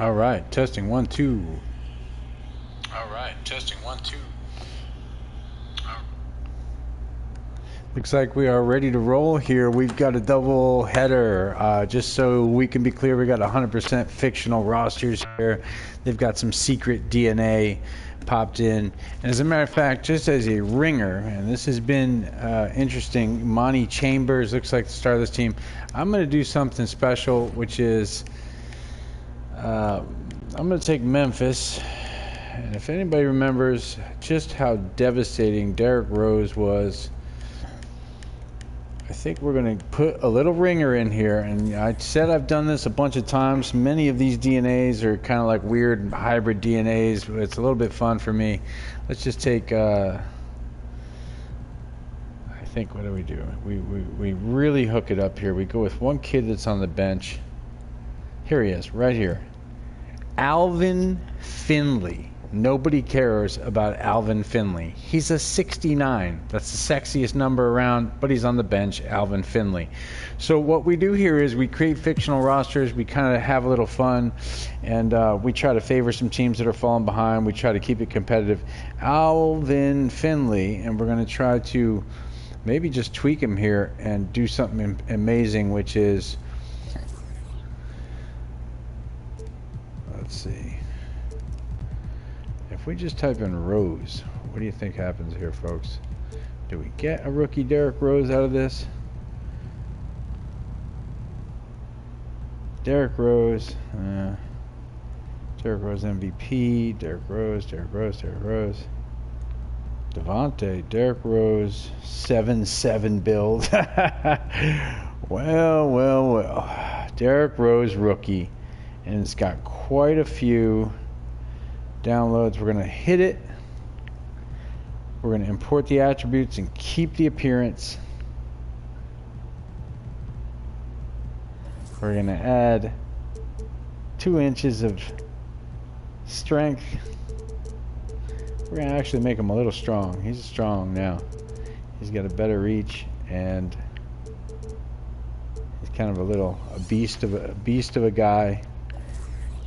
All right, testing 1 2. All right, testing 1 2. Looks like we are ready to roll here. We've got a double header. Just so we can be clear, we got 100% fictional rosters here. They've got some secret DNA popped in. And as a matter of fact, just as a ringer, and this has been interesting, Monty Chambers looks like the star of this team. I'm going to do something special, which is I'm going to take Memphis. And if anybody remembers just how devastating Derrick Rose was, I think we're going to put a little ringer in here. And I said I've done this a bunch of times. Many of these DNAs are kind of like weird hybrid DNAs. It's a little bit fun for me. Let's just take, I think, what do? We really hook it up here. We go with one kid that's on the bench. Here he is, right here. Alvin Finley. Nobody cares about Alvin Finley. He's a 69. That's the sexiest number around, but he's on the bench, Alvin Finley. So what we do here is we create fictional rosters. We kind of have a little fun, and we try to favor some teams that are falling behind. We try to keep it competitive. Alvin Finley, and we're going to try to maybe just tweak him here and do something amazing, which is, let's see. If we just type in Rose, what do you think happens here, folks? Do we get a rookie Derrick Rose out of this? Derrick Rose MVP, Derrick Rose. Devontae, Derrick Rose, 7-7 build. Well. Derrick Rose rookie. And it's got quite a few downloads. We're going to hit it. We're going to import the attributes and keep the appearance. We're going to add 2 inches of strength. We're going to actually make him a little strong. He's strong now. He's got a better reach, and he's kind of a beast of a guy.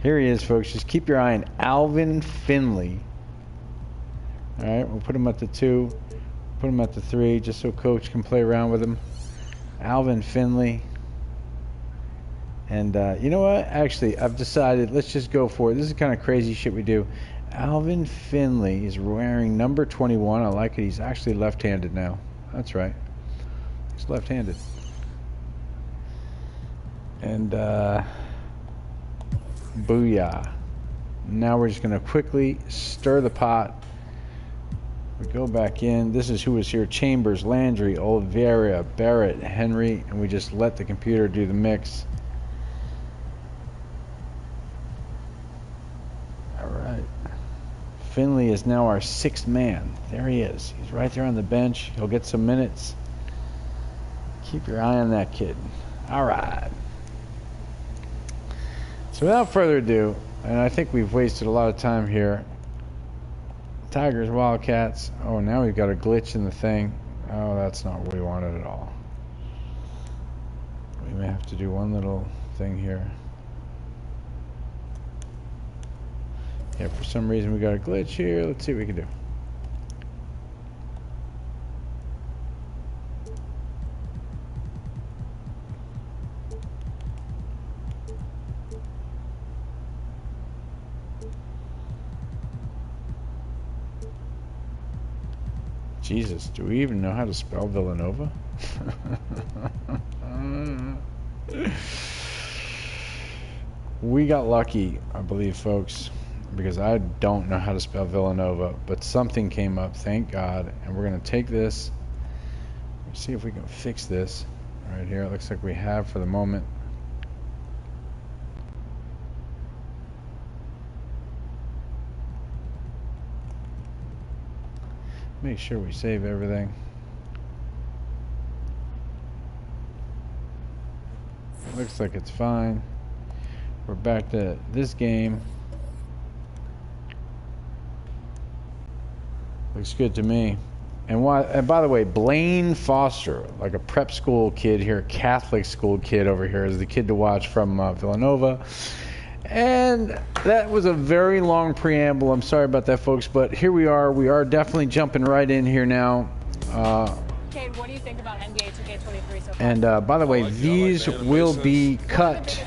Here he is, folks. Just keep your eye on Alvin Finley. All right, we'll put him at the 2, put him at the 3, just so coach can play around with him. Alvin Finley. And you know what? Actually, I've decided, let's just go for it. This is kind of crazy shit we do. Alvin Finley is wearing number 21. I like it. He's actually left-handed now. That's right. He's left-handed. And booyah. Now we're just going to quickly stir the pot. We go back in. This is who was here. Chambers, Landry, Oliveira, Barrett, Henry. And we just let the computer do the mix. All right. Finley is now our 6th man. There he is. He's right there on the bench. He'll get some minutes. Keep your eye on that kid. All right. So without further ado, and I think we've wasted a lot of time here. Tigers, Wildcats. Oh, now we've got a glitch in the thing. Oh, that's not what we wanted at all. We may have to do one little thing here. Yeah, for some reason we got a glitch here. Let's see what we can do. Jesus, do we even know how to spell Villanova? We got lucky, I believe, folks, because I don't know how to spell Villanova, but something came up, thank God, and we're going to take this. Let's see if we can fix this right here. It looks like we have for the moment. Make sure we save everything. It looks like it's fine. We're back to this game. Looks good to me. And by the way, Blaine Foster, like a prep school kid here, Catholic school kid over here, is the kid to watch from Villanova. And that was a very long preamble. I'm sorry about that, folks, but here we are. We are definitely jumping right in here now. Cade, what do you think about NBA 2K23 so far? And by the way, these will be cut.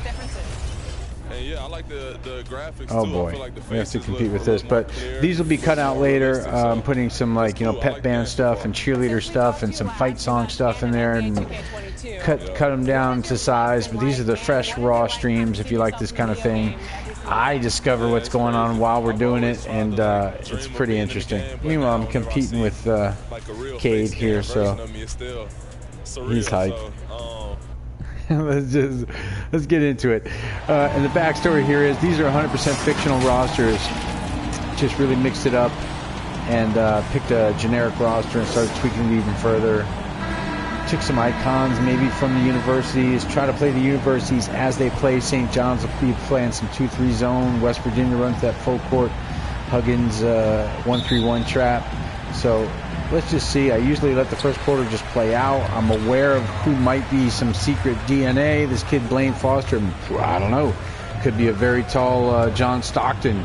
Yeah, I like the graphics oh too. boy, I feel like the we have to faces compete look with this, but clear. these will be cut out later. I'm putting some pep band stuff and cheerleader stuff and some fight song stuff in there, and cut them down to size. But these are the fresh raw streams. If you like this kind of thing, I discover what's going on while we're doing it, and it's pretty interesting. Meanwhile, I'm competing with Cade here, so he's hyped. let's get into it. And the backstory here is these are 100% fictional rosters. Just really mixed it up and picked a generic roster and started tweaking it even further. Took some icons maybe from the universities, try to play the universities as they play. St. John's will be playing some 2-3 zone. West Virginia runs that full court. Huggins 1-3-1 trap. So let's just see. I usually let the first quarter just play out. I'm aware of who might be some secret DNA. This kid Blaine Foster, I don't know. Could be a very tall John Stockton.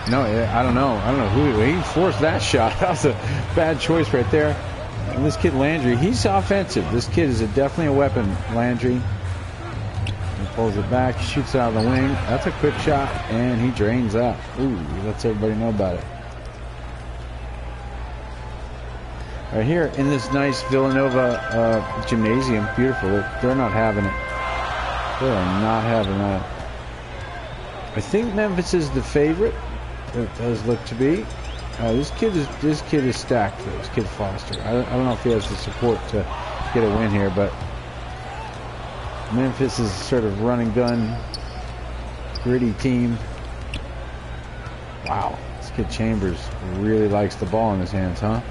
No, I don't know. I don't know who he forced that shot. That was a bad choice right there. And this kid Landry, he's offensive. This kid is definitely a weapon, Landry. He pulls it back, shoots it out of the wing. That's a quick shot, and he drains that. Ooh, he lets everybody know about it. Right here in this nice Villanova gymnasium, beautiful. They're not having it. They are not having that. I think Memphis is the favorite. It does look to be. This kid is stacked. This kid Foster. I don't know if he has the support to get a win here, but Memphis is sort of run and gun, gritty team. Wow, this kid Chambers really likes the ball in his hands, huh?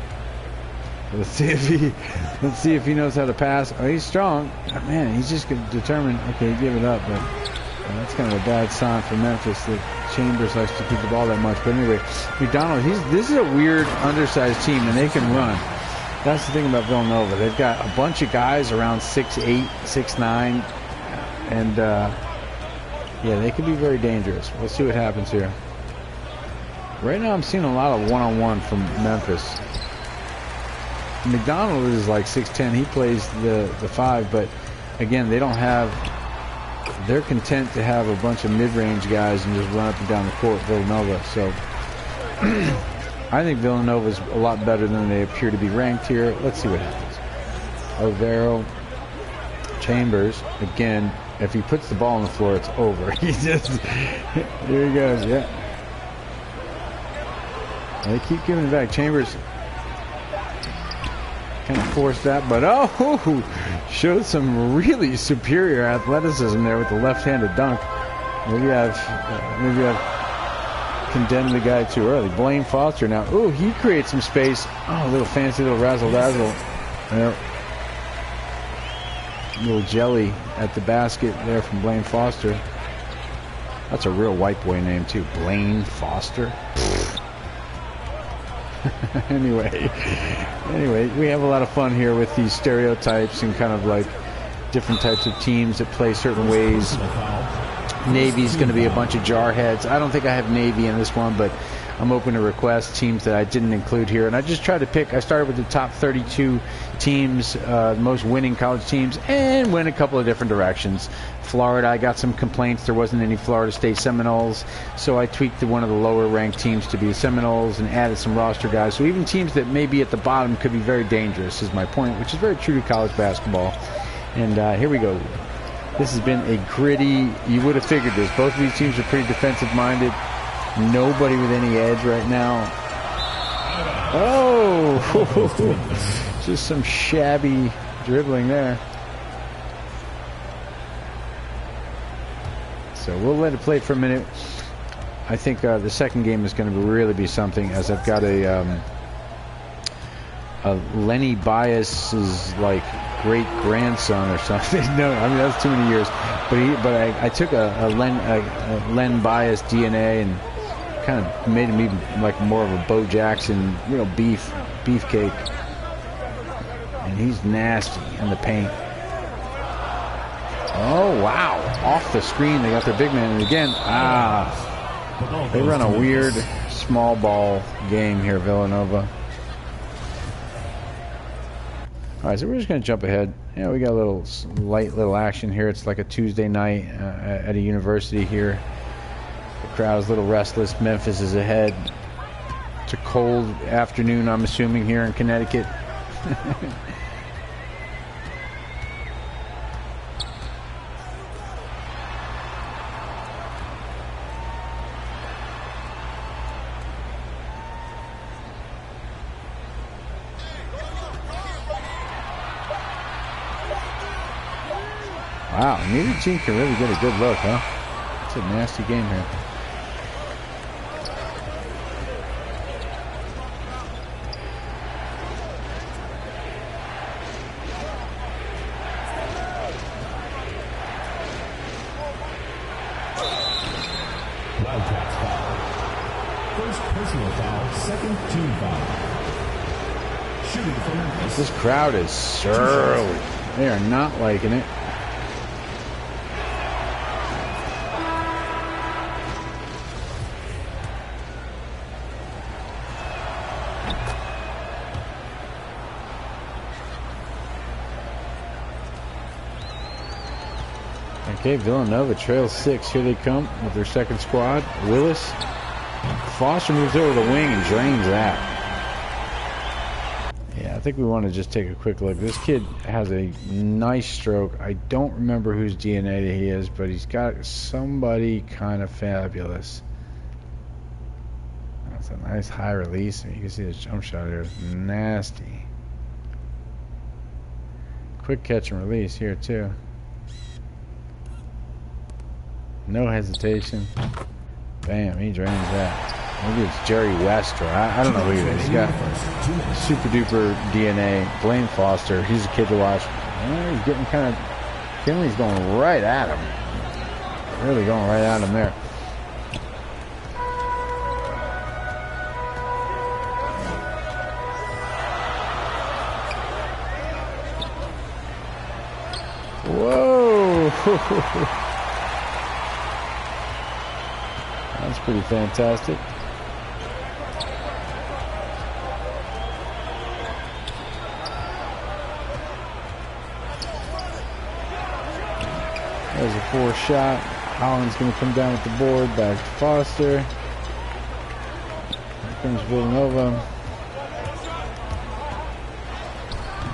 Let's see if he knows how to pass. Oh, he's strong. Oh, man, he's just determined. Okay, give it up, but that's kind of a bad sign for Memphis that Chambers likes to keep the ball that much. But anyway, McDonald, this is a weird undersized team, and they can run. That's the thing about Villanova. They've got a bunch of guys around 6'8", 6'9", and yeah, they can be very dangerous. Let's see what happens here. Right now, I'm seeing a lot of one-on-one from Memphis. McDonald is like 6'10". He plays the 5, but again, they don't have. They're content to have a bunch of mid-range guys and just run up and down the court. Villanova. So I think Villanova is a lot better than they appear to be ranked here. Let's see what happens. Overo, Chambers again. If he puts the ball on the floor, it's over. He just there he goes. Yeah, they keep giving it back. Chambers kind of forced that, but showed some really superior athleticism there with the left-handed dunk. Maybe I've condemned the guy too early. Blaine Foster now. Ooh, he creates some space. Oh, a little fancy little razzle-dazzle. Little jelly at the basket there from Blaine Foster. That's a real white boy name too. Blaine Foster. Anyway, we have a lot of fun here with these stereotypes and kind of like different types of teams that play certain ways. Navy's going to be a bunch of jarheads. I don't think I have Navy in this one, but I'm open to request teams that I didn't include here. And I just tried to pick. I started with the top 32 teams, most winning college teams, and went a couple of different directions. Florida, I got some complaints. There wasn't any Florida State Seminoles, so I tweaked one of the lower-ranked teams to be the Seminoles and added some roster guys. So even teams that may be at the bottom could be very dangerous, is my point, which is very true to college basketball. And here we go. This has been a gritty, you would have figured this. Both of these teams are pretty defensive-minded. Nobody with any edge right now. Oh, just some shabby dribbling there. So we'll let it play for a minute. I think the second game is going to really be something, as I've got a Lenny Bias's like great grandson or something. No, I mean that's too many years. But I took a Len Bias DNA and kind of made him even like more of a Bo Jackson, beefcake. And he's nasty in the paint. Oh, wow. Off the screen, they got their big man. And again, they run a weird small ball game here, Villanova. All right, so we're just going to jump ahead. Yeah, we got a little light little action here. It's like a Tuesday night at a university here. The crowd is a little restless. Memphis is ahead. It's a cold afternoon, I'm assuming, here in Connecticut. Wow, neither team can really get a good look, huh? It's a nasty game here. Wildcats foul. First personal foul, second team foul. Shooting for Memphis. This crowd is surly. They are not liking it. Okay, Villanova trails 6. Here they come with their second squad. Willis. Foster moves over the wing and drains that. Yeah, I think we want to just take a quick look. This kid has a nice stroke. I don't remember whose DNA he is, but he's got somebody kind of fabulous. That's a nice high release. You can see his jump shot here. Nasty. Quick catch and release here, too. No hesitation. Bam, he drains that. Maybe it's Jerry West, or I don't know who he is. He's got super duper DNA. Blaine Foster, he's a kid to watch. He's getting kind of... Finley's going right at him. Really going right at him there. Whoa! That's pretty fantastic. There's a 4 shot. Holland's going to come down with the board. Back to Foster. Here comes Villanova.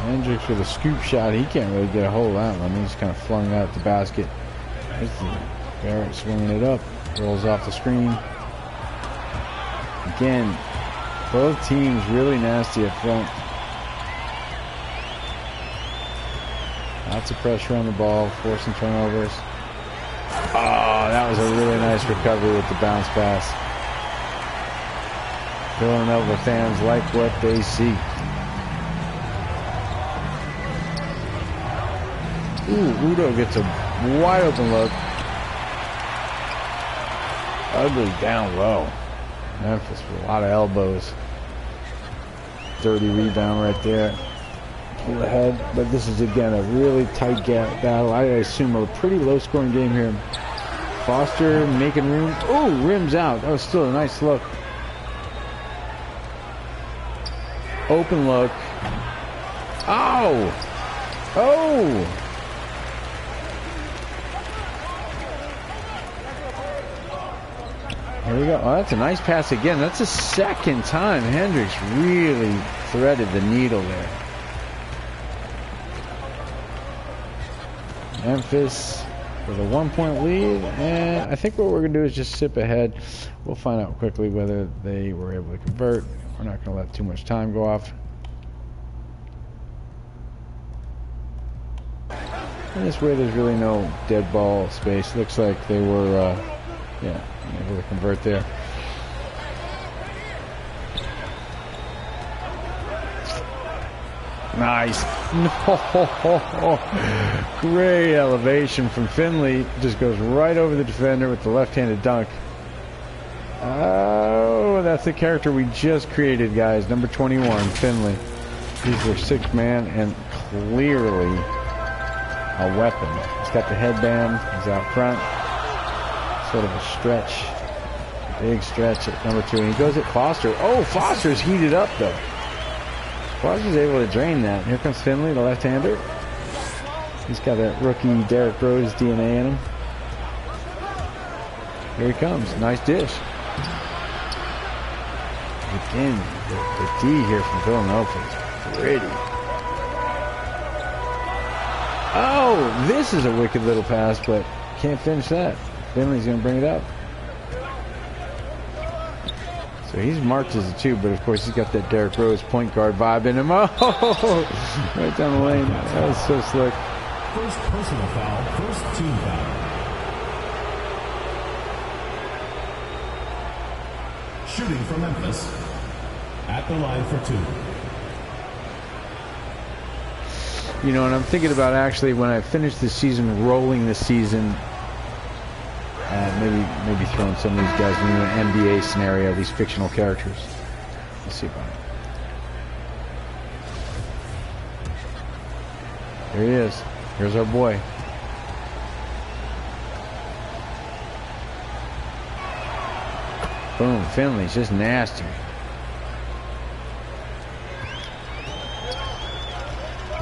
Hendricks with a scoop shot. He can't really get a hold of that one. He's kind of flung out the basket. Barrett swinging it up. Rolls off the screen. Again, both teams really nasty up front. Lots of pressure on the ball, forcing turnovers. Oh, that was a really nice recovery with the bounce pass. Villanova fans like what they see. Ooh, Udo gets a wide open look. Ugly down low. Memphis with a lot of elbows. Dirty rebound right there. Pull ahead. But this is, again, a really tight battle. I assume a pretty low-scoring game here. Foster making room. Oh, rims out. That was still a nice look. Open look. Oh! Oh! Here we go. Oh, that's a nice pass again. That's the second time Hendricks really threaded the needle there. Memphis with a 1-point lead. And I think what we're going to do is just sip ahead. We'll find out quickly whether they were able to convert. We're not going to let too much time go off. And this way there's really no dead ball space. Looks like they were... yeah, able to convert there. Nice. No. Great elevation from Finley. Just goes right over the defender with the left-handed dunk. Oh, that's the character we just created, guys. Number 21, Finley. He's their 6th man, and clearly a weapon. He's got the headband. He's out front. Sort of a stretch. Big stretch at number 2. And he goes at Foster. Oh, Foster's heated up, though. Foster's able to drain that. Here comes Finley, the left-hander. He's got that rookie Derrick Rose DNA in him. Here he comes. Nice dish. Again, the D here from Villanova is pretty. Oh, this is a wicked little pass, but can't finish that. Finley's going to bring it up. So he's marked as a 2, but of course he's got that Derrick Rose point guard vibe in him. Oh, right down the lane. That was so slick. First personal foul, first team foul. Shooting for Memphis. At the line for 2. You know, and I'm thinking about actually when I finish the season, rolling the season, maybe throwing some of these guys into an NBA scenario, these fictional characters. Let's see about it. There he is. Here's our boy. Boom, Finley's just nasty.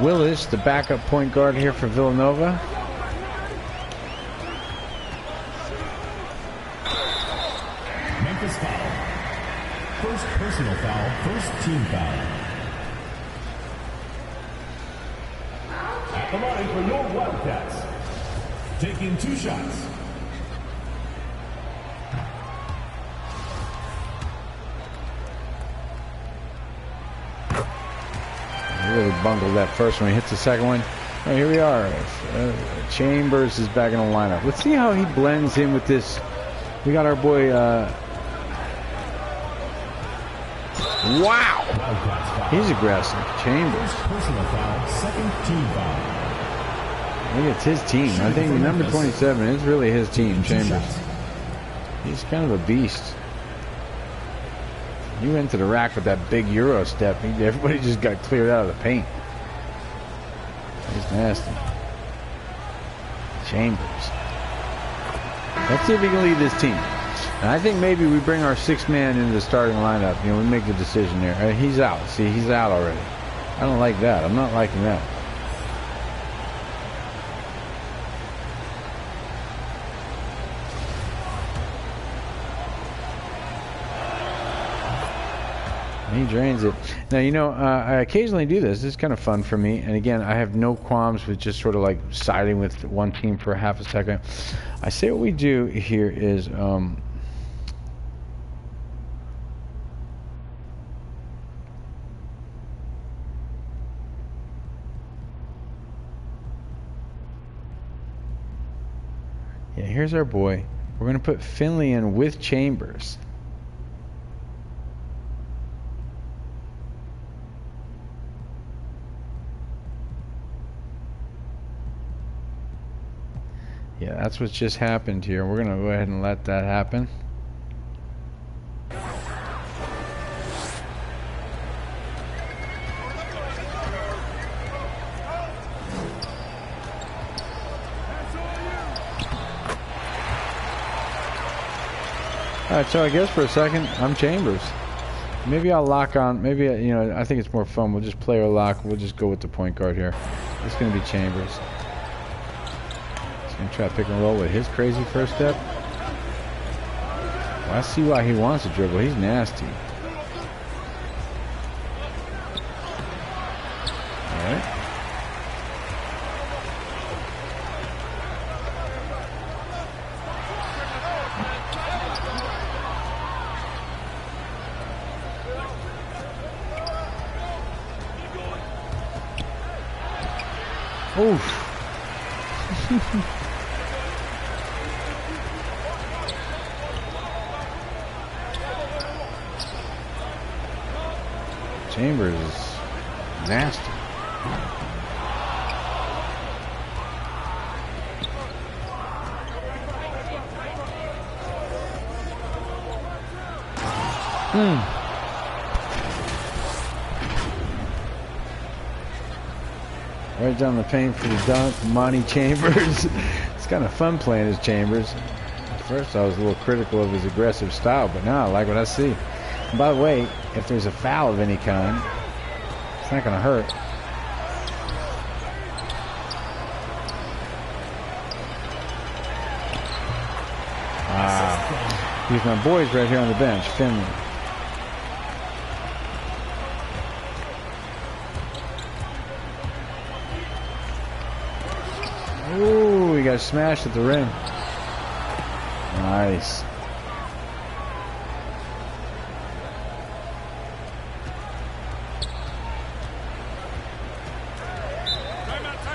Willis, the backup point guard here for Villanova. Memphis foul. First personal foul, first team foul. At the line for your Wildcats. Taking 2 shots. Really bungled that first one. He hits the second one. All right, here we are. Chambers is back in the lineup. Let's see how he blends in with this. We got our boy. Wow, he's aggressive. Chambers. Personal foul, second team foul. I think it's his team. I think number 27 is really his team, Chambers. He's kind of a beast. You went to the rack with that big Euro step. Everybody just got cleared out of the paint. He's nasty. Chambers. Let's see if he can lead this team. And I think maybe we bring our 6th man into the starting lineup. You know, we make the decision there. He's out. See, he's out already. I don't like that. I'm not liking that. He drains it. Now, you know, I occasionally do this. This is kind of fun for me. And again, I have no qualms with just sort of like siding with one team for a half a second. I say what we do here is... yeah, here's our boy. We're going to put Finley in with Chambers. Yeah, that's what's just happened here. We're going to go ahead and let that happen. All right, so I guess for a second, I'm Chambers. Maybe I'll lock on. Maybe, you know, I think it's more fun. We'll just player lock. We'll just go with the point guard here. It's going to be Chambers. Gonna try to pick and roll with his crazy first step. Well, I see why he wants to dribble. He's nasty. All right. Oof. Chambers is nasty. Right down the paint for the dunk. Monty Chambers. It's kind of fun playing as Chambers. At first I was a little critical of his aggressive style, but now I like what I see. And by the way, if there's a foul of any kind, it's not going to hurt. Wow. These my boys right here on the bench. Finley. Ooh, he got smashed at the rim. Nice.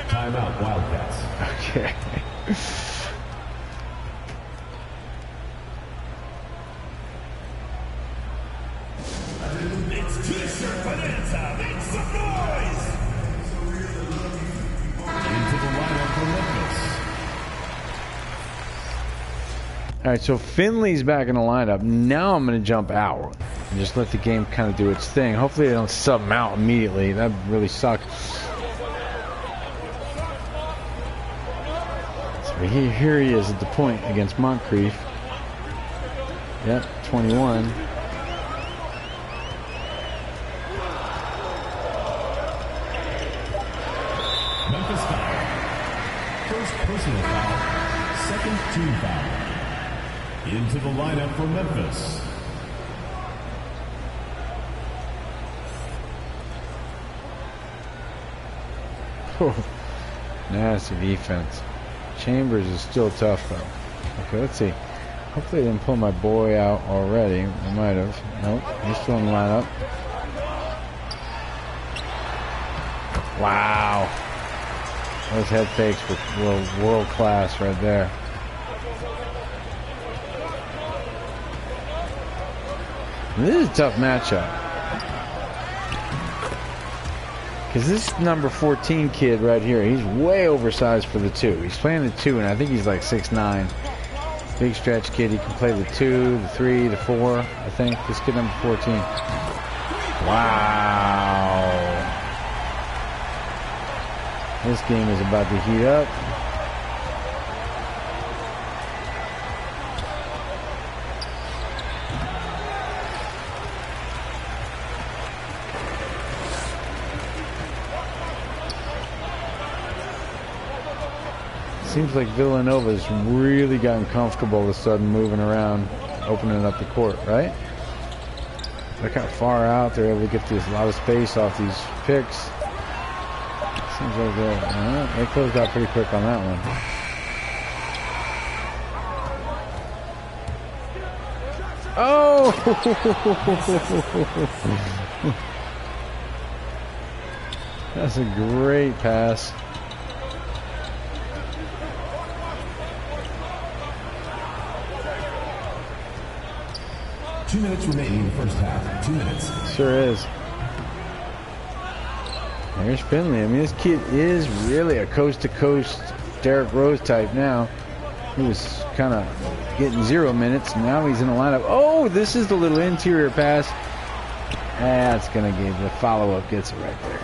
Timeout, Wildcats. Okay. It's T-shirt bonanza. Make some noise. Into the lineup for Memphis. All right, so Finley's back in the lineup. Now I'm going to jump out and just let the game kind of do its thing. Hopefully they don't sub him out immediately. That would really suck. So here he is at the point against Moncrief. Yep, 21. Memphis foul. First personal foul. Second team foul. Into the lineup for Memphis. Oh, nasty defense. Chambers is still tough though. Okay, let's see. Hopefully they didn't pull my boy out already. They might have. Nope, he's still in the lineup. Wow. Those head fakes were world class right there. This is a tough matchup. Because this number 14 kid right here, he's way oversized for the 2. He's playing the 2, and I think he's like 6'9". Big stretch kid. He can play the 2, the 3, the 4, I think. This kid number 14. Wow. This game is about to heat up. Seems like Villanova's really gotten comfortable all of a sudden moving around, opening up the court, right? They're kind of far out. They're able to get a lot of space off these picks. Seems like they closed out pretty quick on that one. Oh! That's a great pass. Two minutes remaining in the first half. 2 minutes. Sure is. There's Finley. I mean, this kid is really a coast-to-coast Derrick Rose type now. He was kind of getting 0 minutes. Now he's in the lineup. Oh, this is the little interior pass. That's going to give the follow-up. Gets it right there.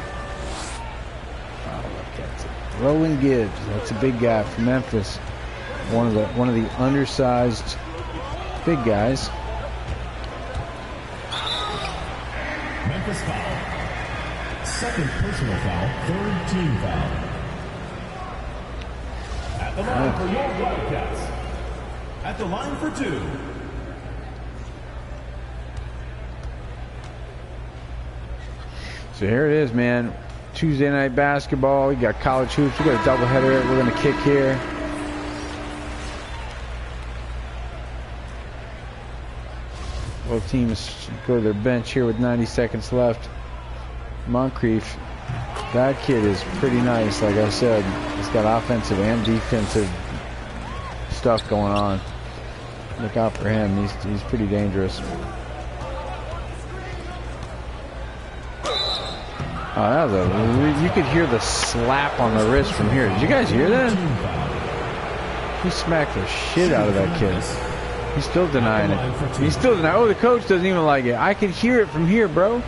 Follow-up gets it. Roland Gibbs. That's a big guy from Memphis. One of the undersized big guys. Memphis foul. Second personal foul. Third team foul. At the line for your Wildcats. At the line for 2. So here it is, man. Tuesday night basketball. We got college hoops. We got a doubleheader we're going to kick here. Both teams go to their bench here with 90 seconds left. Moncrief, that kid is pretty nice, like I said. He's got offensive and defensive stuff going on. Look out for him. He's pretty dangerous. Oh, that was you could hear the slap on the wrist from here. Did you guys hear that? He smacked the shit out of that kid. He's still denying it. He's still denying it. Oh, the coach doesn't even like it. I can hear it from here, bro.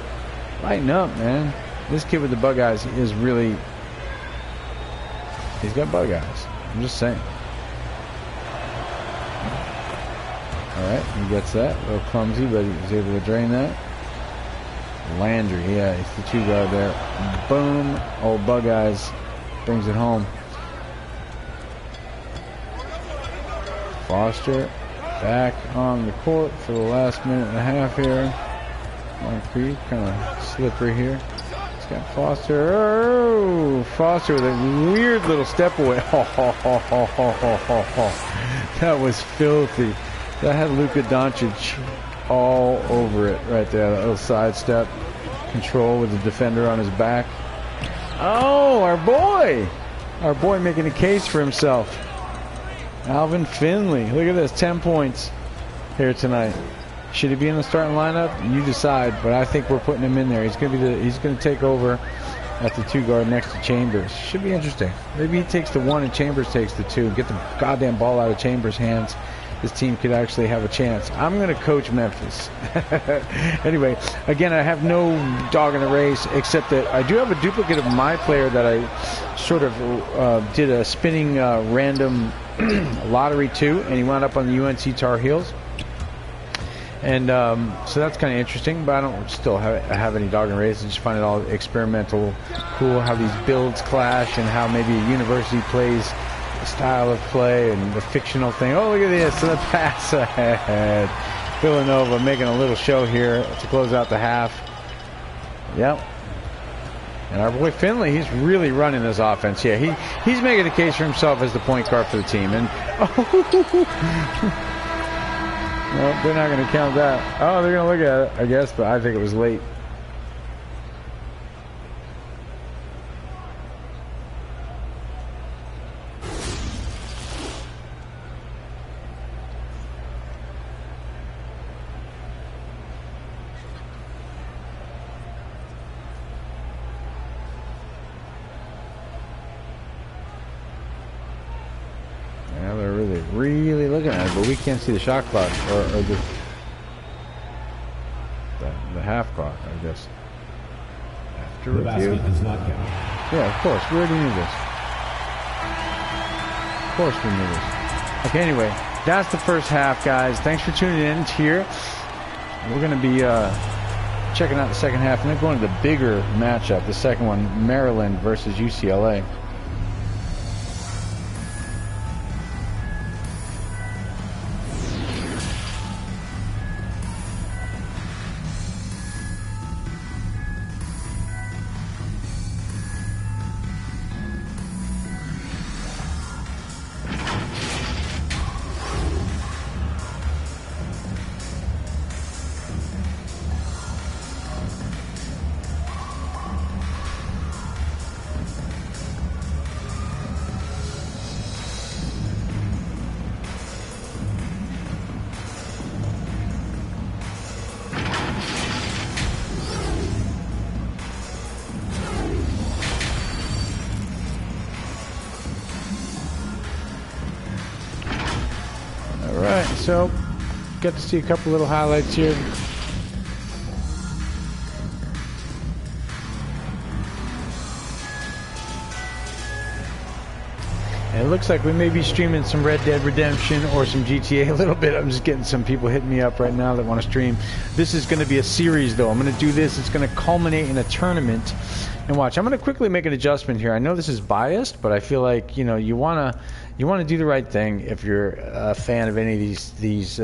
Lighten up, man. This kid with the bug eyes is really He's got bug eyes. I'm just saying. Alright, he gets that. A little clumsy, but he was able to drain that. Landry, yeah, he's the 2 guard there. Boom. Old bug eyes brings it home. Foster back on the court for the last minute and a half here. Moncrief kind of slippery here. He's got Foster. Oh, Foster with a weird little step away. That was filthy. That had Luka Doncic all over it right there. That little sidestep. Control with the defender on his back. Oh, our boy. Our boy making a case for himself. Alvin Finley. Look at this. 10 points here tonight. Should he be in the starting lineup? You decide, but I think we're putting him in there. He's going to be he's going to take over at the 2 guard next to Chambers. Should be interesting. Maybe he takes the 1 and Chambers takes the 2. Get the goddamn ball out of Chambers' hands. This team could actually have a chance. I'm going to coach Memphis. Anyway, again, I have no dog in the race, except that I do have a duplicate of my player that I sort of did a spinning random lottery to, and he wound up on the UNC Tar Heels. And so that's kind of interesting, but I don't still have any dog in the race. I just find it all experimental, cool how these builds clash and how maybe a university plays style of play and the fictional thing. Oh, look at this, the pass ahead. Villanova making a little show here to close out the half. Yep. And our boy Finley, he's really running this offense. Yeah, he's making a case for himself as the point guard for the team. And well, they're not going to count that. Oh, they're going to look at it, I guess, but I think it was late. Really looking at it, but we can't see the shot clock or the half clock, I guess. After the review. basket does not count. Yeah, of course. We already knew this. Of course we knew this. Okay, anyway, that's the first half, guys. Thanks for tuning in here. We're going to be checking out the second half and then going to the bigger matchup, the second one, Maryland versus UCLA. So, got to see a couple little highlights here. And it looks like we may be streaming some Red Dead Redemption or some GTA a little bit. I'm just getting some people hitting me up right now that want to stream. This is going to be a series, though. I'm going to do this. It's going to culminate in a tournament. And watch, I'm going to quickly make an adjustment here. I know this is biased, but I feel like, you know, you want to do the right thing if you're a fan of any of these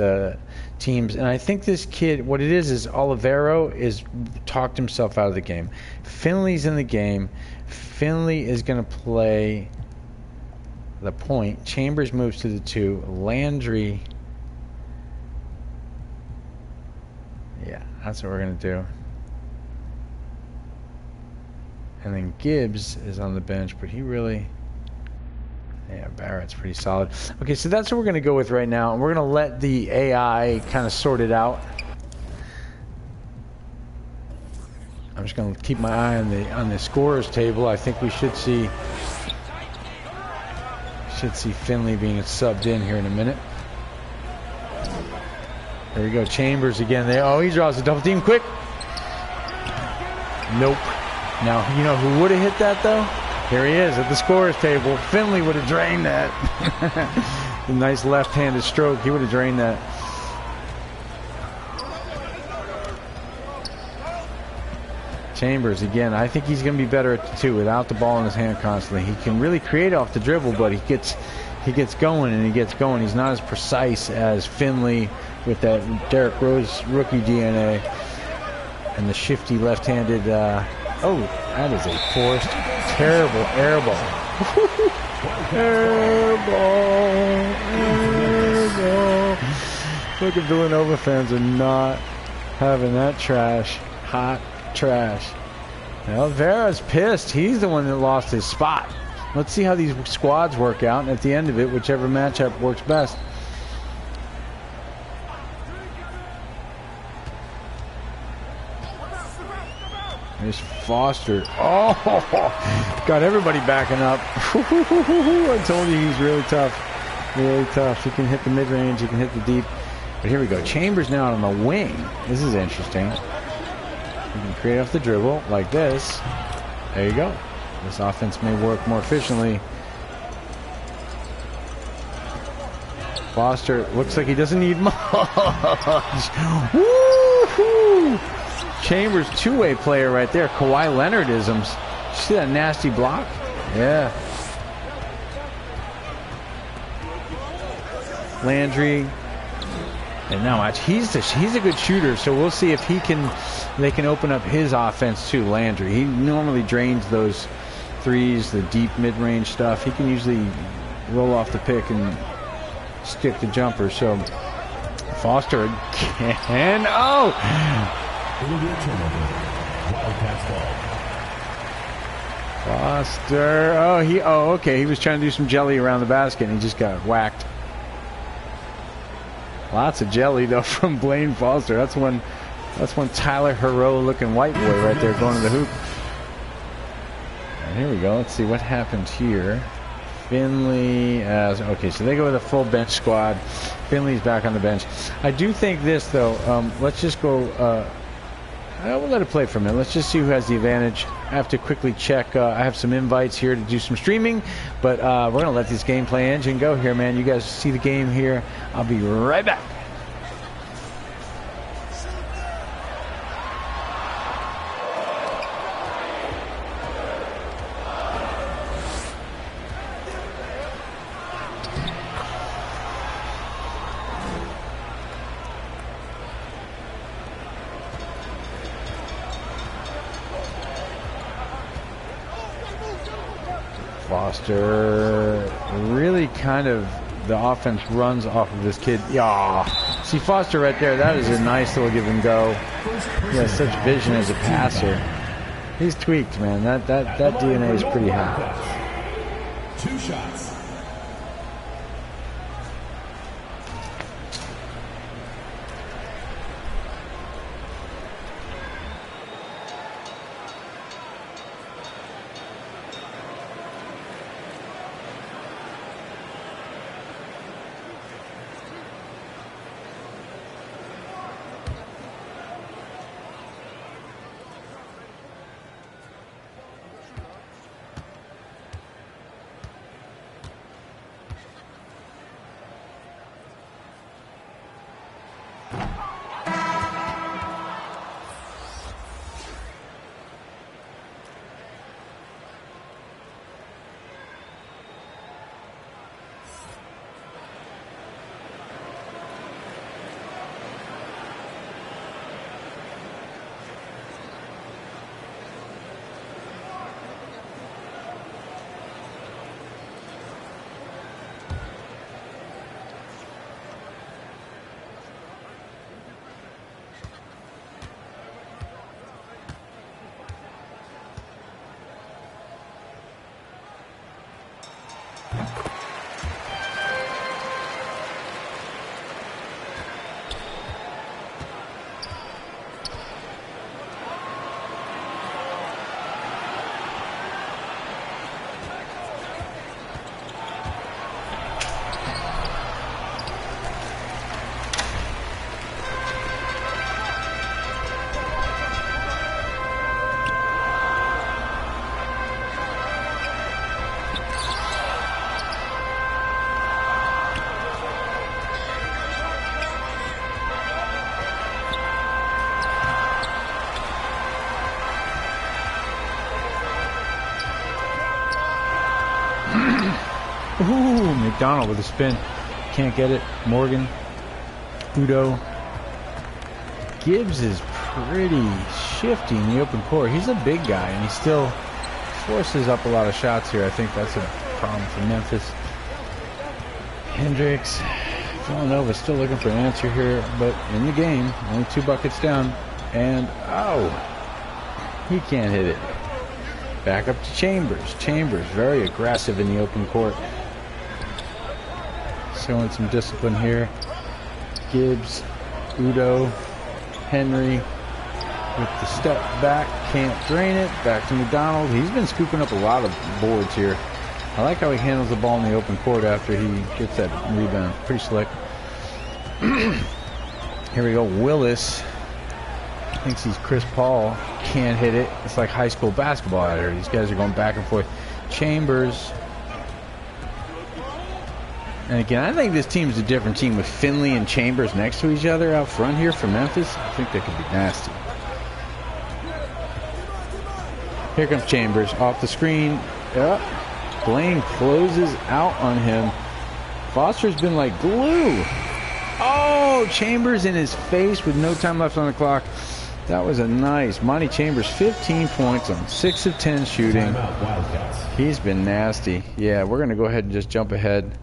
teams. And I think this kid, what it is Olivero is talked himself out of the game. Finley's in the game. Finley is going to play the point. Chambers moves to the 2. Landry. Yeah, that's what we're going to do. And then Gibbs is on the bench, but he really... Yeah, Barrett's pretty solid. Okay, so that's what we're going to go with right now. And we're going to let the AI kind of sort it out. I'm just going to keep my eye on the scorers table. I think we should see Finley being subbed in here in a minute. There we go. Chambers again. He draws a double team quick. Nope. Now, you know who would have hit that, though? Here he is at the scorer's table. Finley would have drained that. A nice left-handed stroke. He would have drained that. Chambers, again, I think he's going to be better at the 2 without the ball in his hand constantly. He can really create off the dribble, but he gets going and he gets going. He's not as precise as Finley with that Derrick Rose rookie DNA and the shifty left-handed. Oh, that is a forced, terrible air ball. Air ball. Look at Villanova fans are not having that trash. Hot trash. Well, Vera's pissed. He's the one that lost his spot. Let's see how these squads work out, and at the end of it, whichever matchup works best. There's Foster. Oh, got everybody backing up. I told you he's really tough. Really tough. He can hit the mid-range. He can hit the deep. But here we go. Chambers now on the wing. This is interesting. You can create off the dribble like this. There you go. This offense may work more efficiently. Foster looks like he doesn't need much. Woo-hoo! Chambers, two-way player right there. Kawhi Leonard-isms. See that nasty block? Yeah. Landry. And now watch, he's a good shooter, so we'll see if they can open up his offense too. Landry, he normally drains those threes, the deep mid-range stuff. He can usually roll off the pick and stick the jumper. So Foster again. Oh, Foster. Oh, okay. He was trying to do some jelly around the basket and he just got whacked. Lots of jelly though from Blaine Foster. That's one Tyler Hero looking white boy right there going to the hoop. And here we go. Let's see what happens here. Finley. Okay, so they go with a full bench squad. Finley's back on the bench. I do think this though. Let's just go. We'll let it play for a minute. Let's just see who has the advantage. I have to quickly check. I have some invites here to do some streaming, but we're going to let this gameplay engine go here, man. You guys see the game here. I'll be right back. Foster, really kind of the offense runs off of this kid. Yeah, see Foster right there. That is a nice little give and go. He has such vision as a passer. He's tweaked, man. That DNA is pretty high. 2 shots. Ooh, McDonald with a spin. Can't get it. Morgan. Udo. Gibbs is pretty shifty in the open court. He's a big guy, and he still forces up a lot of shots here. I think that's a problem for Memphis. Hendricks. Villanova still looking for an answer here, but in the game, only 2 buckets down. And, oh, he can't hit it. Back up to Chambers. Chambers, very aggressive in the open court. Showing some discipline here. Gibbs, Udo, Henry with the step back. Can't drain it. Back to McDonald. He's been scooping up a lot of boards here. I like how he handles the ball in the open court after he gets that rebound. Pretty slick. Here we go. Willis thinks he's Chris Paul. Can't hit it. It's like high school basketball out here. These guys are going back and forth. Chambers. And again, I think this team's a different team with Finley and Chambers next to each other out front here for Memphis. I think they could be nasty. Here comes Chambers off the screen. Yep. Blaine closes out on him. Foster's been like glue. Oh, Chambers in his face with no time left on the clock. That was a nice. Monty Chambers, 15 points on 6 of 10 shooting. He's been nasty. Yeah, we're going to go ahead and just jump ahead.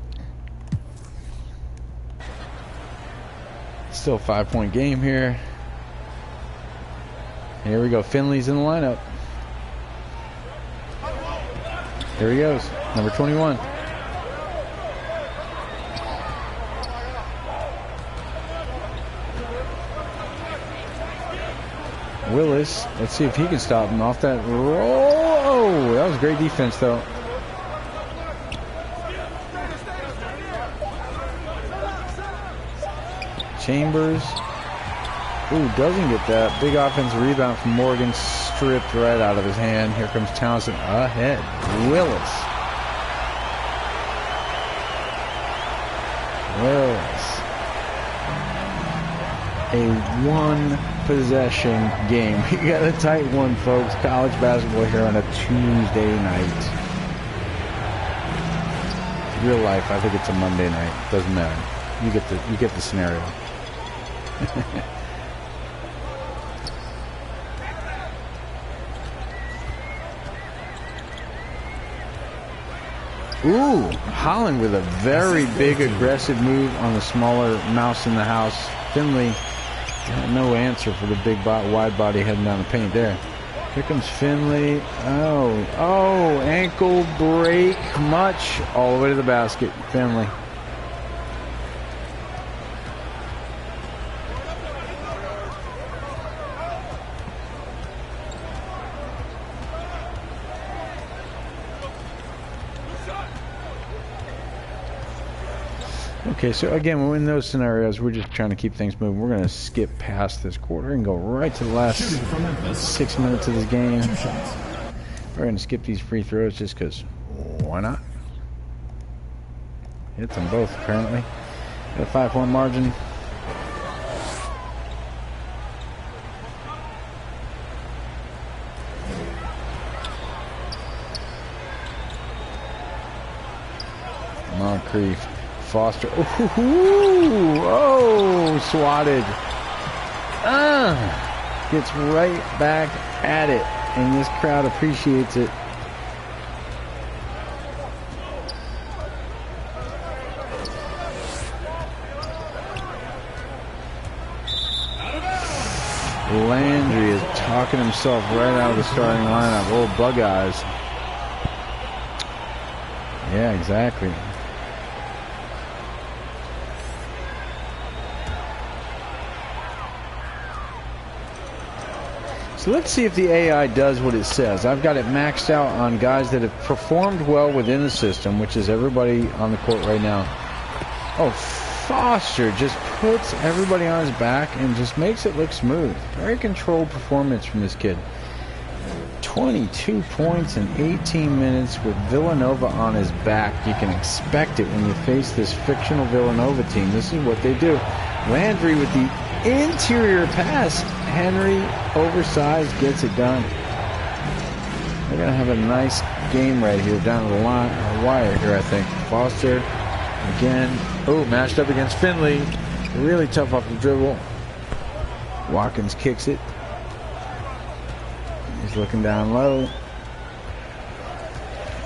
Still a 5-point game here. Here we go. Finley's in the lineup. Here he goes. Number 21. Willis. Let's see if he can stop him off that roll. Oh, that was great defense, though. Chambers. Ooh, doesn't get that. Big offensive rebound from Morgan. Stripped right out of his hand. Here comes Townsend ahead. Willis. A one-possession game. We got a tight one, folks. College basketball here on a Tuesday night. Real life, I think it's a Monday night. Doesn't matter. You get the scenario. Ooh, Holland with a very big aggressive move on the smaller mouse in the house. Finley got no answer for the big wide body heading down the paint there. Here comes Finley. Oh, ankle break much. All the way to the basket, Finley. Okay, so again, when in those scenarios, we're just trying to keep things moving. We're going to skip past this quarter and go right to the last 6 minutes of this game. We're going to skip these free throws just because why not? Hits them both, apparently. Got a 5-point margin. Moncrief. Foster. Oh, swatted. Gets right back at it, and this crowd appreciates it. Landry is talking himself right out of the starting lineup. Old bug eyes. Yeah, exactly. So let's see if the AI does what it says. I've got it maxed out on guys that have performed well within the system, which is everybody on the court right now. Oh, Foster just puts everybody on his back and just makes it look smooth. Very controlled performance from this kid. 22 points in 18 minutes with Villanova on his back. You can expect it when you face this fictional Villanova team. This is what they do. Landry with the interior pass. Henry, oversized, gets it done. Look going to have a nice game right here down the line, wire here, I think. Foster, again. Oh, matched up against Finley. Really tough off the dribble. Watkins kicks it. He's looking down low.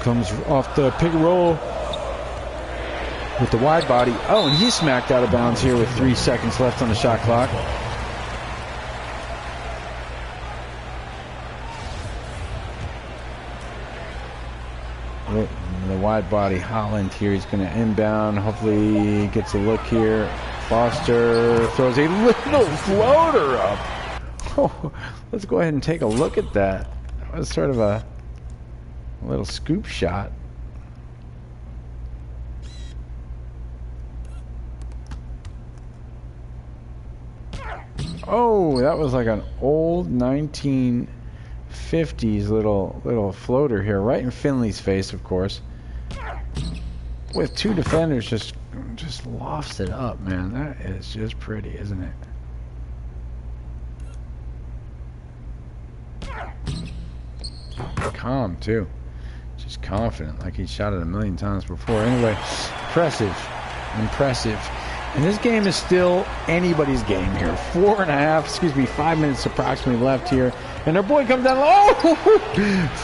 Comes off the pick and roll with the wide body. Oh, and he's smacked out of bounds here with 3 seconds left on the shot clock. The wide body Holland here. He's going to inbound. Hopefully he gets a look here. Foster throws a little floater up. Oh, let's go ahead and take a look at that. That was sort of a little scoop shot. Oh, that was like an old 1950s little floater here, right in Finley's face, of course. With 2 defenders, just lofts it up, man. That is just pretty, isn't it? Calm too, just confident, like he shot it a million times before. Anyway, impressive. And this game is still anybody's game here. 5 minutes approximately left here. And our boy comes down. Oh,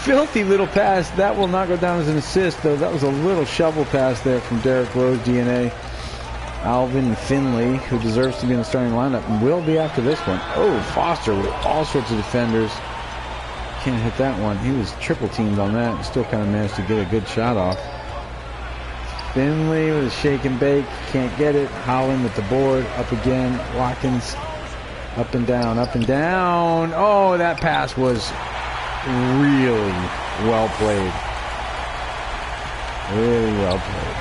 filthy little pass. That will not go down as an assist, though. That was a little shovel pass there from Derek Rose, DNA. Alvin Finley, who deserves to be in the starting lineup, and will be after this one. Oh, Foster with all sorts of defenders. Can't hit that one. He was triple teamed on that and still kind of managed to get a good shot off. Finley with a shake and bake. Can't get it. Holland with the board. Up again. Watkins. Up and down. Up and down. Oh, that pass was really well played. Really well played.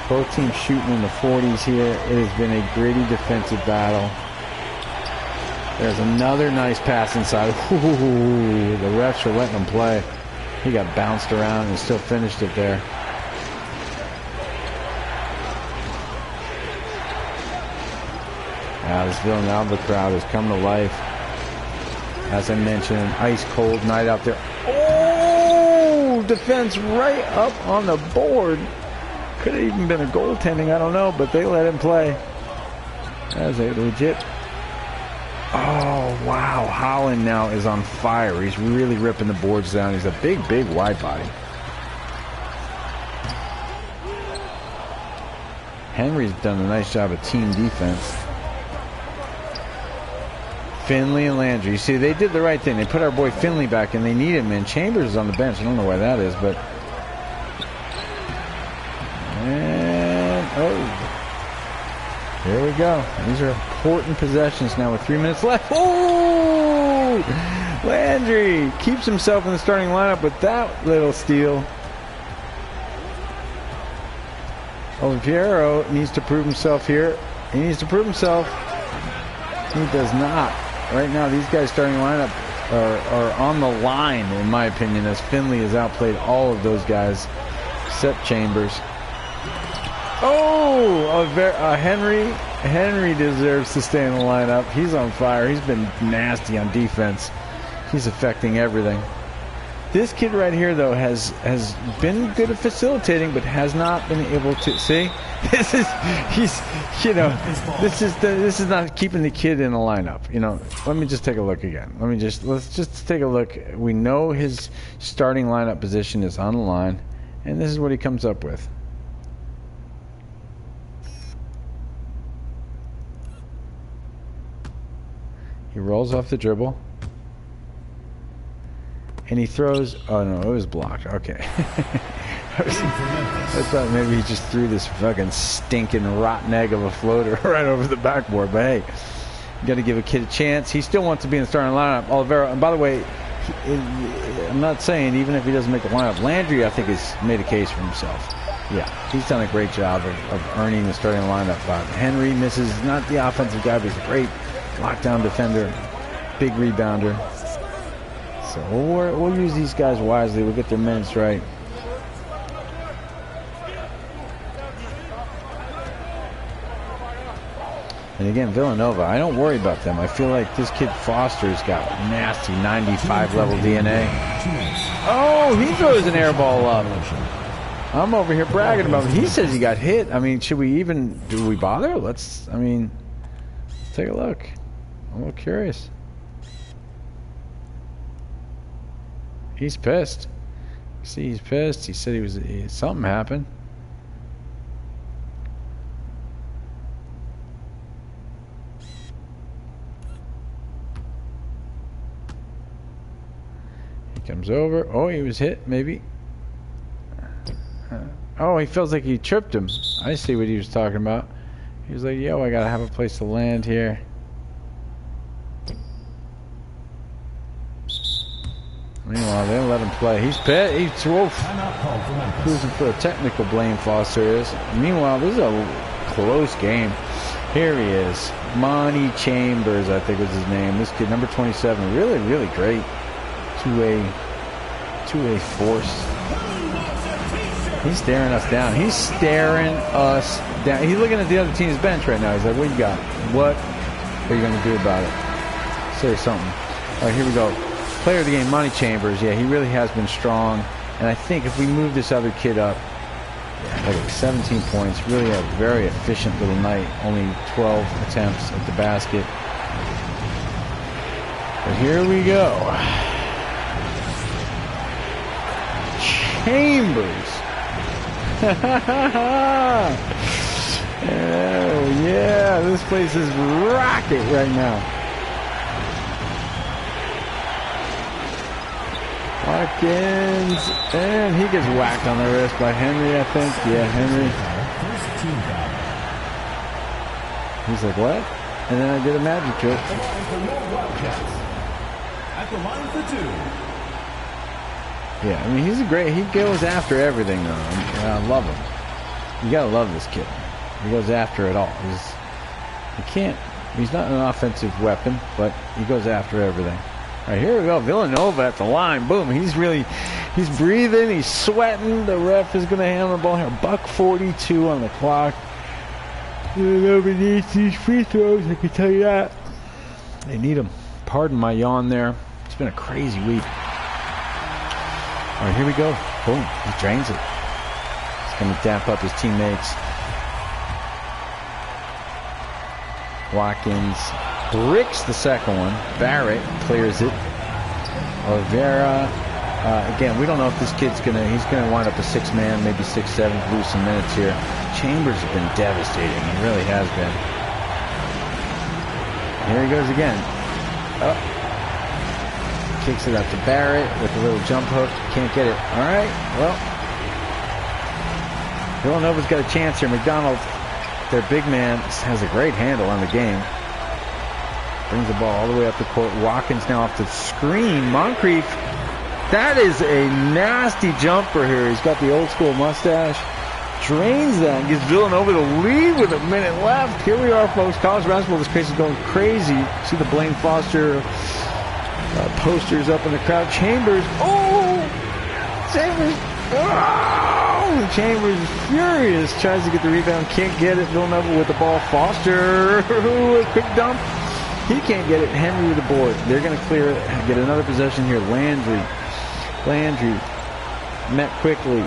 Both teams shooting in the 40s here. It has been a gritty defensive battle. There's another nice pass inside. Ooh, the refs are letting him play. He got bounced around and still finished it there. This Villanova crowd has come to life. As I mentioned, an ice cold night out there. Oh, defense right up on the board. Could have even been a goaltending, I don't know, but they let him play. That's a legit. Oh, wow. Holland now is on fire. He's really ripping the boards down. He's a big wide body. Henry's done a nice job of team defense. Finley and Landry. You see, they did the right thing. They put our boy Finley back, and they need him, man. Chambers is on the bench. I don't know why that is, but... And, oh. Here we go. These are important possessions now with 3 minutes left. Oh! Landry keeps himself in the starting lineup with that little steal. Oliviero needs to prove himself here. He needs to prove himself. He does not. Right now, these guys starting lineup are on the line, in my opinion, as Finley has outplayed all of those guys, except Chambers. Oh, Henry deserves to stay in the lineup. He's on fire. He's been nasty on defense. He's affecting everything. This kid right here, though, has been good at facilitating, but has not been able to see. This is not keeping the kid in the lineup. You know, let me just take a look again. Let's just take a look. We know his starting lineup position is on the line, and this is what he comes up with. He rolls off the dribble. And he throws... Oh, no, it was blocked. Okay. I thought maybe he just threw this fucking stinking rotten egg of a floater right over the backboard. But, hey, you got to give a kid a chance. He still wants to be in the starting lineup. Olivero, and by the way, I'm not saying even if he doesn't make the lineup, Landry, I think, has made a case for himself. Yeah, he's done a great job of earning the starting lineup. Henry misses, not the offensive guy, but he's a great lockdown defender, big rebounder. So we'll use these guys wisely. We'll get their minutes right. And again, Villanova, I don't worry about them. I feel like this kid Foster's got nasty 95 level DNA. Oh, he throws an air ball up. I'm over here bragging about it. He says he got hit. I mean, should we even, do we bother? Let's take a look. I'm a little curious. He's pissed. See, he's pissed. He said something happened. He comes over. Oh, he was hit, maybe. Oh, he feels like he tripped him. I see what he was talking about. He was like, yo, I gotta have a place to land here. Meanwhile, they didn't let him play. He's pissed. He's cruising for a technical, blame Foster is. Meanwhile, this is a close game. Here he is. Monty Chambers, I think was his name. This kid, number 27. Really, really great. Two-way force. He's staring us down. He's staring us down. He's looking at the other team's bench right now. He's like, what you got? What are you going to do about it? Say something. All right, here we go. Player of the game, Monty Chambers. Yeah, he really has been strong. And I think if we move this other kid up, like 17 points, really a very efficient little night. Only 12 attempts at the basket. But here we go. Chambers. Oh yeah, this place is rocket right now. Watkins, and he gets whacked on the wrist by Henry, I think. Yeah, Henry. He's like, what? And then I did a magic trick. At the line for two. Yeah, I mean, he's a great, he goes after everything, though. I love him. You gotta love this kid. He goes after it all. He's not an offensive weapon, but he goes after everything. All right, here we go. Villanova at the line. Boom. He's breathing. He's sweating. The ref is going to hammer the ball here. $1:42 on the clock. Villanova needs these free throws, I can tell you that. They need them. Pardon my yawn there. It's been a crazy week. All right, here we go. Boom. He drains it. He's going to damp up his teammates. Watkins bricks the second one. Barrett clears it. Olivera. Again, we don't know if this kid's he's gonna wind up a 6-man, maybe 6-7, lose some minutes here. Chambers has been devastating. He really has been. Here he goes again. Oh. Kicks it out to Barrett with a little jump hook. Can't get it. All right. Well, Villanova's got a chance here. McDonald, their big man, has a great handle on the game. Brings the ball all the way up the court. Watkins now off the screen. Moncrief, that is a nasty jumper here. He's got the old school mustache. Drains that and gives Villanova the lead with a minute left. Here we are, folks. College basketball, this place is going crazy. See the Blaine Foster posters up in the crowd. Chambers. Oh! Chambers. Oh! Chambers is furious. Tries to get the rebound. Can't get it. Villanova with the ball. Foster. Quick dump. He can't get it. Henry with the board. They're going to clear it. Get another possession here. Landry met quickly.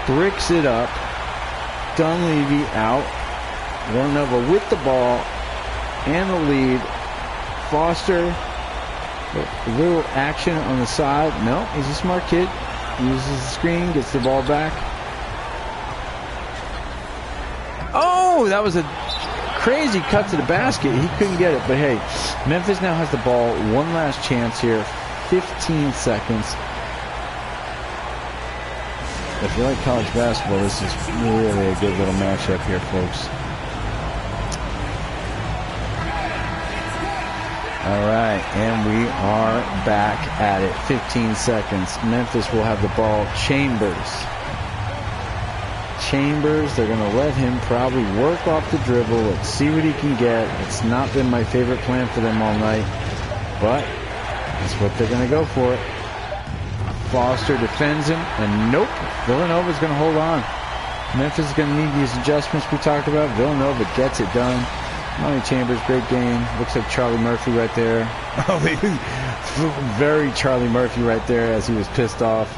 Bricks it up. Dunleavy out. Villanova with the ball and the lead. Foster, a little action on the side. No, he's a smart kid. Uses the screen, gets the ball back. Oh, that was a crazy cut to the basket. He couldn't get it, but hey, Memphis now has the ball. One last chance here. 15 seconds. If you like college basketball, this is really a good little matchup here, folks. All right, and we are back at it. 15 seconds. Memphis will have the ball. Chambers, they're going to let him probably work off the dribble. Let's see what he can get. It's not been my favorite plan for them all night, but that's what they're going to go for. Foster defends him, and nope, Villanova's going to hold on. Memphis is going to need these adjustments we talked about. Villanova gets it done. Monty Chambers, great game. Looks like Charlie Murphy right there. Oh, very Charlie Murphy right there as he was pissed off.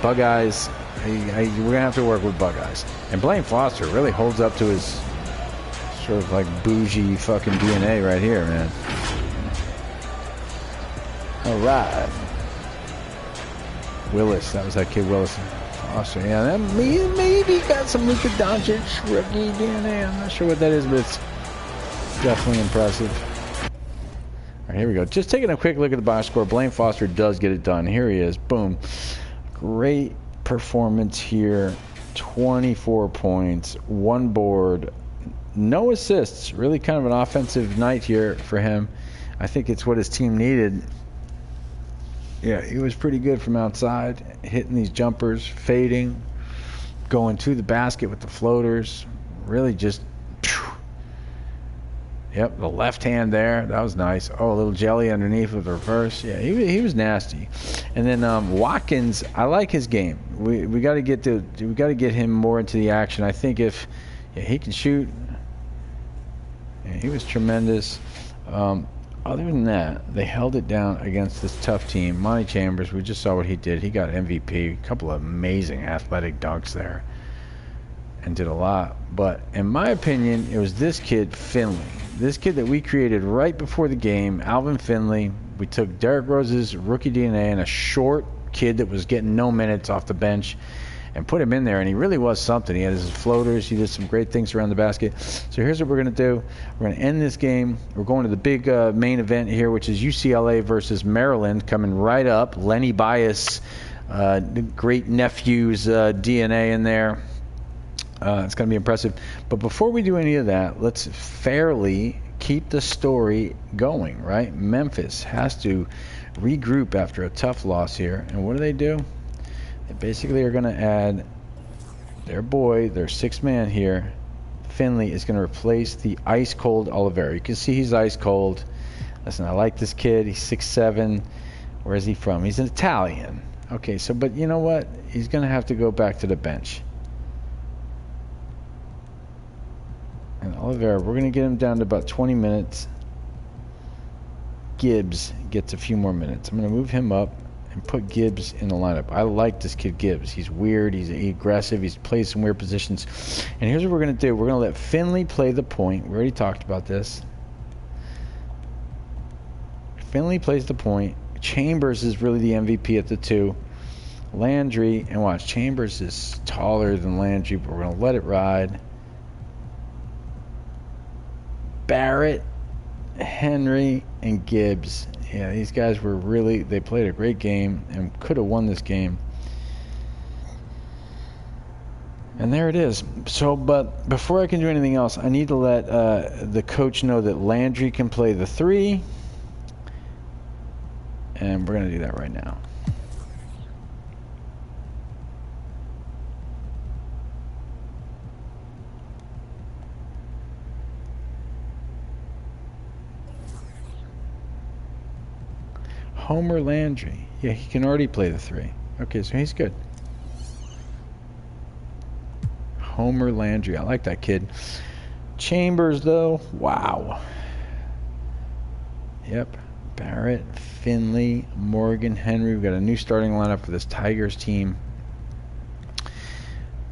Bug Eyes, we're going to have to work with Bug Eyes. And Blaine Foster really holds up to his sort of like bougie fucking DNA right here, man. All right. Willis, that was that kid Willis. Foster, yeah, that maybe got some Luka Doncic rookie DNA. I'm not sure what that is, but it's definitely impressive. All right, here we go. Just taking a quick look at the box score. Blaine Foster does get it done. Here he is. Boom. Great performance here. 24 points, 1 board, no assists. Really kind of an offensive night here for him. I think it's what his team needed. Yeah, he was pretty good from outside, hitting these jumpers, fading, going to the basket with the floaters. Really just, yep, the left hand there, that was nice. Oh, a little jelly underneath with the reverse. Yeah, he was nasty. And then Watkins, I like his game. We got to get him more into the action. I think if he can shoot, yeah, he was tremendous. Other than that, they held it down against this tough team. Monty Chambers, we just saw what he did. He got MVP, a couple of amazing athletic dunks there, and did a lot. But in my opinion, it was this kid, Finley. This kid that we created right before the game, Alvin Finley. We took Derrick Rose's rookie DNA and a short kid that was getting no minutes off the bench and put him in there, and he really was something. He had his floaters. He did some great things around the basket. So here's what we're going to do. We're going to end this game. We're going to the big main event here, which is UCLA versus Maryland, coming right up. Lenny Bias, great nephew's DNA in there. It's going to be impressive. But before we do any of that, let's fairly keep the story going, right? Memphis has to regroup after a tough loss here. And what do? They basically are going to add their boy, their sixth man here. Finley is going to replace the ice-cold Oliveira. You can see he's ice-cold. Listen, I like this kid. He's 6'7". Where is he from? He's an Italian. Okay, so, but you know what? He's going to have to go back to the bench. And Oliveira, we're going to get him down to about 20 minutes. Gibbs gets a few more minutes. I'm going to move him up and put Gibbs in the lineup. I like this kid Gibbs. He's weird. He's aggressive. He's played some weird positions. And here's what we're going to do. We're going to let Finley play the point. We already talked about this. Finley plays the point. Chambers is really the MVP at the 2. Landry, and watch, Chambers is taller than Landry, but we're going to let it ride. Barrett, Henry, and Gibbs. Yeah, these guys were really, they played a great game and could have won this game. And there it is. So, but before I can do anything else, I need to let the coach know that Landry can play the 3. And we're going to do that right now. Homer Landry. Yeah, he can already play the 3. Okay, so he's good. Homer Landry. I like that kid. Chambers, though. Wow. Yep. Barrett, Finley, Morgan, Henry. We've got a new starting lineup for this Tigers team.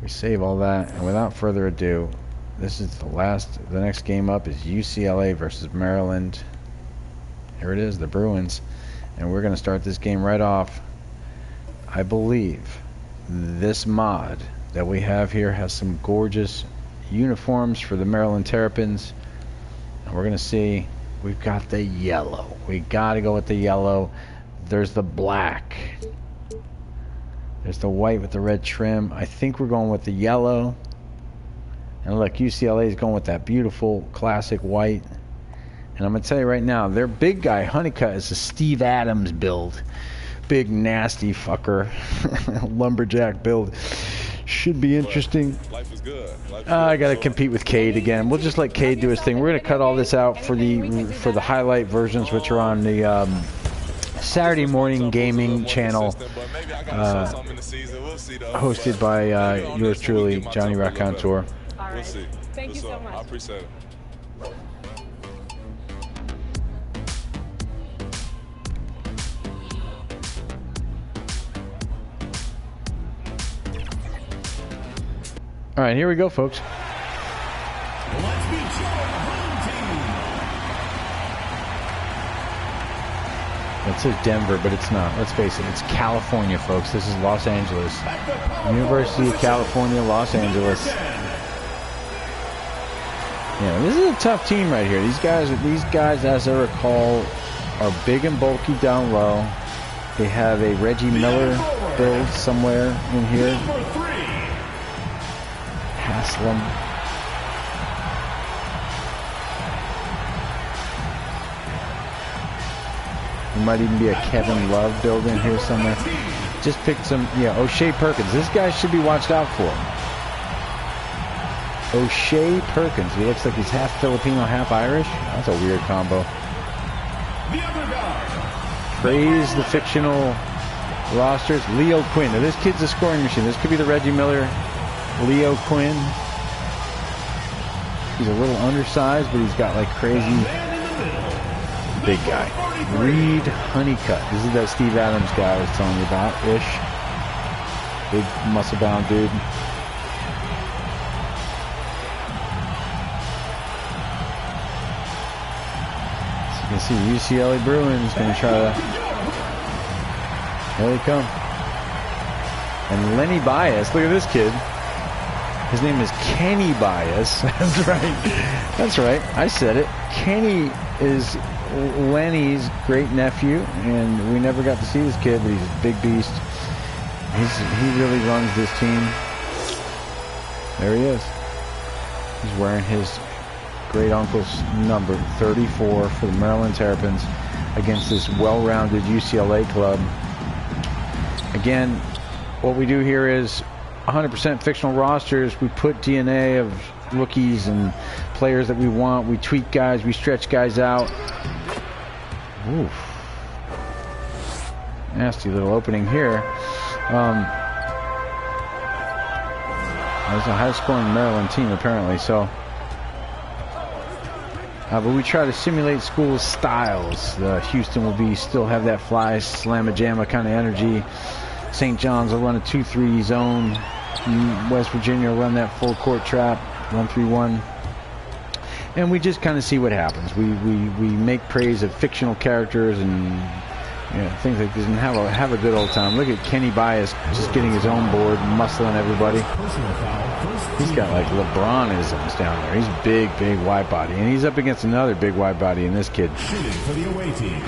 We save all that. And without further ado, this is the next game up is UCLA versus Maryland. Here it is, the Bruins. And we're going to start this game right off. I believe this mod that we have here has some gorgeous uniforms for the Maryland Terrapins. And we're going to see, we've got the yellow. We got to go with the yellow. There's the black. There's the white with the red trim. I think we're going with the yellow. And look, UCLA is going with that beautiful classic white. And I'm going to tell you right now, their big guy, Honeycutt, is a Steve Adams build. Big, nasty fucker. Lumberjack build. Should be interesting. Life is good. I got to compete with Cade again. We'll just let Cade do his thing. We're going to cut all this out for the highlight versions, which are on the Saturday morning gaming channel, hosted by yours truly, Johnny Raconteur. All right. Thank you so much. I appreciate it. All right, here we go, folks. Let's meet your home team. It says Denver, but it's not. Let's face it, it's California, folks. This is Los Angeles. University of California, Los Angeles. Yeah, this is a tough team right here. These guys, as I recall, are big and bulky down low. They have a Reggie Miller build somewhere in here. Haslam. There might even be a Kevin Love build in here somewhere. Just picked some, yeah, O'Shea Perkins. This guy should be watched out for. O'Shea Perkins. He looks like he's half Filipino, half Irish. That's a weird combo. Praise the fictional rosters. Leo Quinn. Now, this kid's a scoring machine. This could be the Reggie Miller. Leo Quinn. He's a little undersized, but he's got like crazy big guy. Reed Honeycutt. This is that Steve Adams guy I was telling you about. Ish. Big muscle-bound dude. You can see UCLA Bruins going to try to. There they come. And Lenny Bias, look at this kid. His name is Kenny Bias. That's right. That's right. I said it. Kenny is Lenny's great nephew, and we never got to see this kid, but he's a big beast. He really runs this team. There he is. He's wearing his great uncle's number 34 for the Maryland Terrapins against this well-rounded UCLA club. Again, what we do here is 100% fictional rosters. We put DNA of rookies and players that we want. We tweak guys. We stretch guys out. Oof. Nasty little opening here. There's a high-scoring Maryland team apparently. So. But we try to simulate school styles. Houston will still have that fly, slamma-jamma kind of energy. St. John's will run a 2-3 zone. West Virginia will run that full court trap, 1-3-1. And we just kind of see what happens. We make praise of fictional characters and things like this and have a good old time. Look at Kenny Bias just getting his own board, muscling everybody. He's got like LeBron-isms down there. He's big wide body. And he's up against another big wide body in this kid. Shooting for the away team.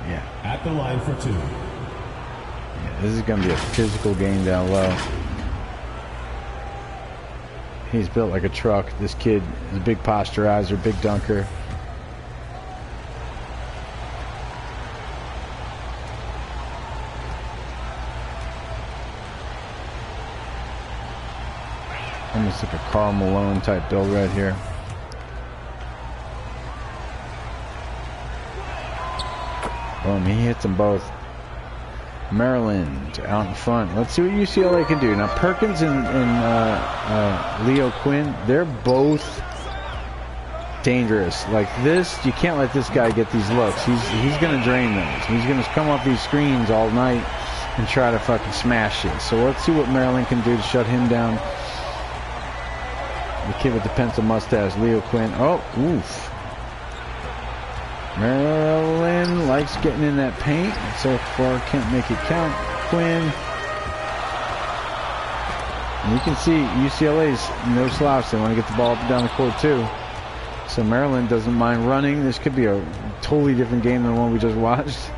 Yeah. At the line for two. Yeah, this is going to be a physical game down low. He's built like a truck. This kid is a big posturizer, big dunker. Almost like a Karl Malone type build right here. Boom, he hits them both. Maryland out in front. Let's see what UCLA can do. Now Perkins and Leo Quinn, they're both dangerous. Like this, you can't let this guy get these looks. He's going to drain those. He's going to come off these screens all night and try to fucking smash it. So let's see what Maryland can do to shut him down. The kid with the pencil mustache, Leo Quinn. Oh, oof. Maryland likes getting in that paint. So far, can't make it count. Quinn. And you can see UCLA's no slouch. They want to get the ball up and down the court, too. So Maryland doesn't mind running. This could be a totally different game than the one we just watched.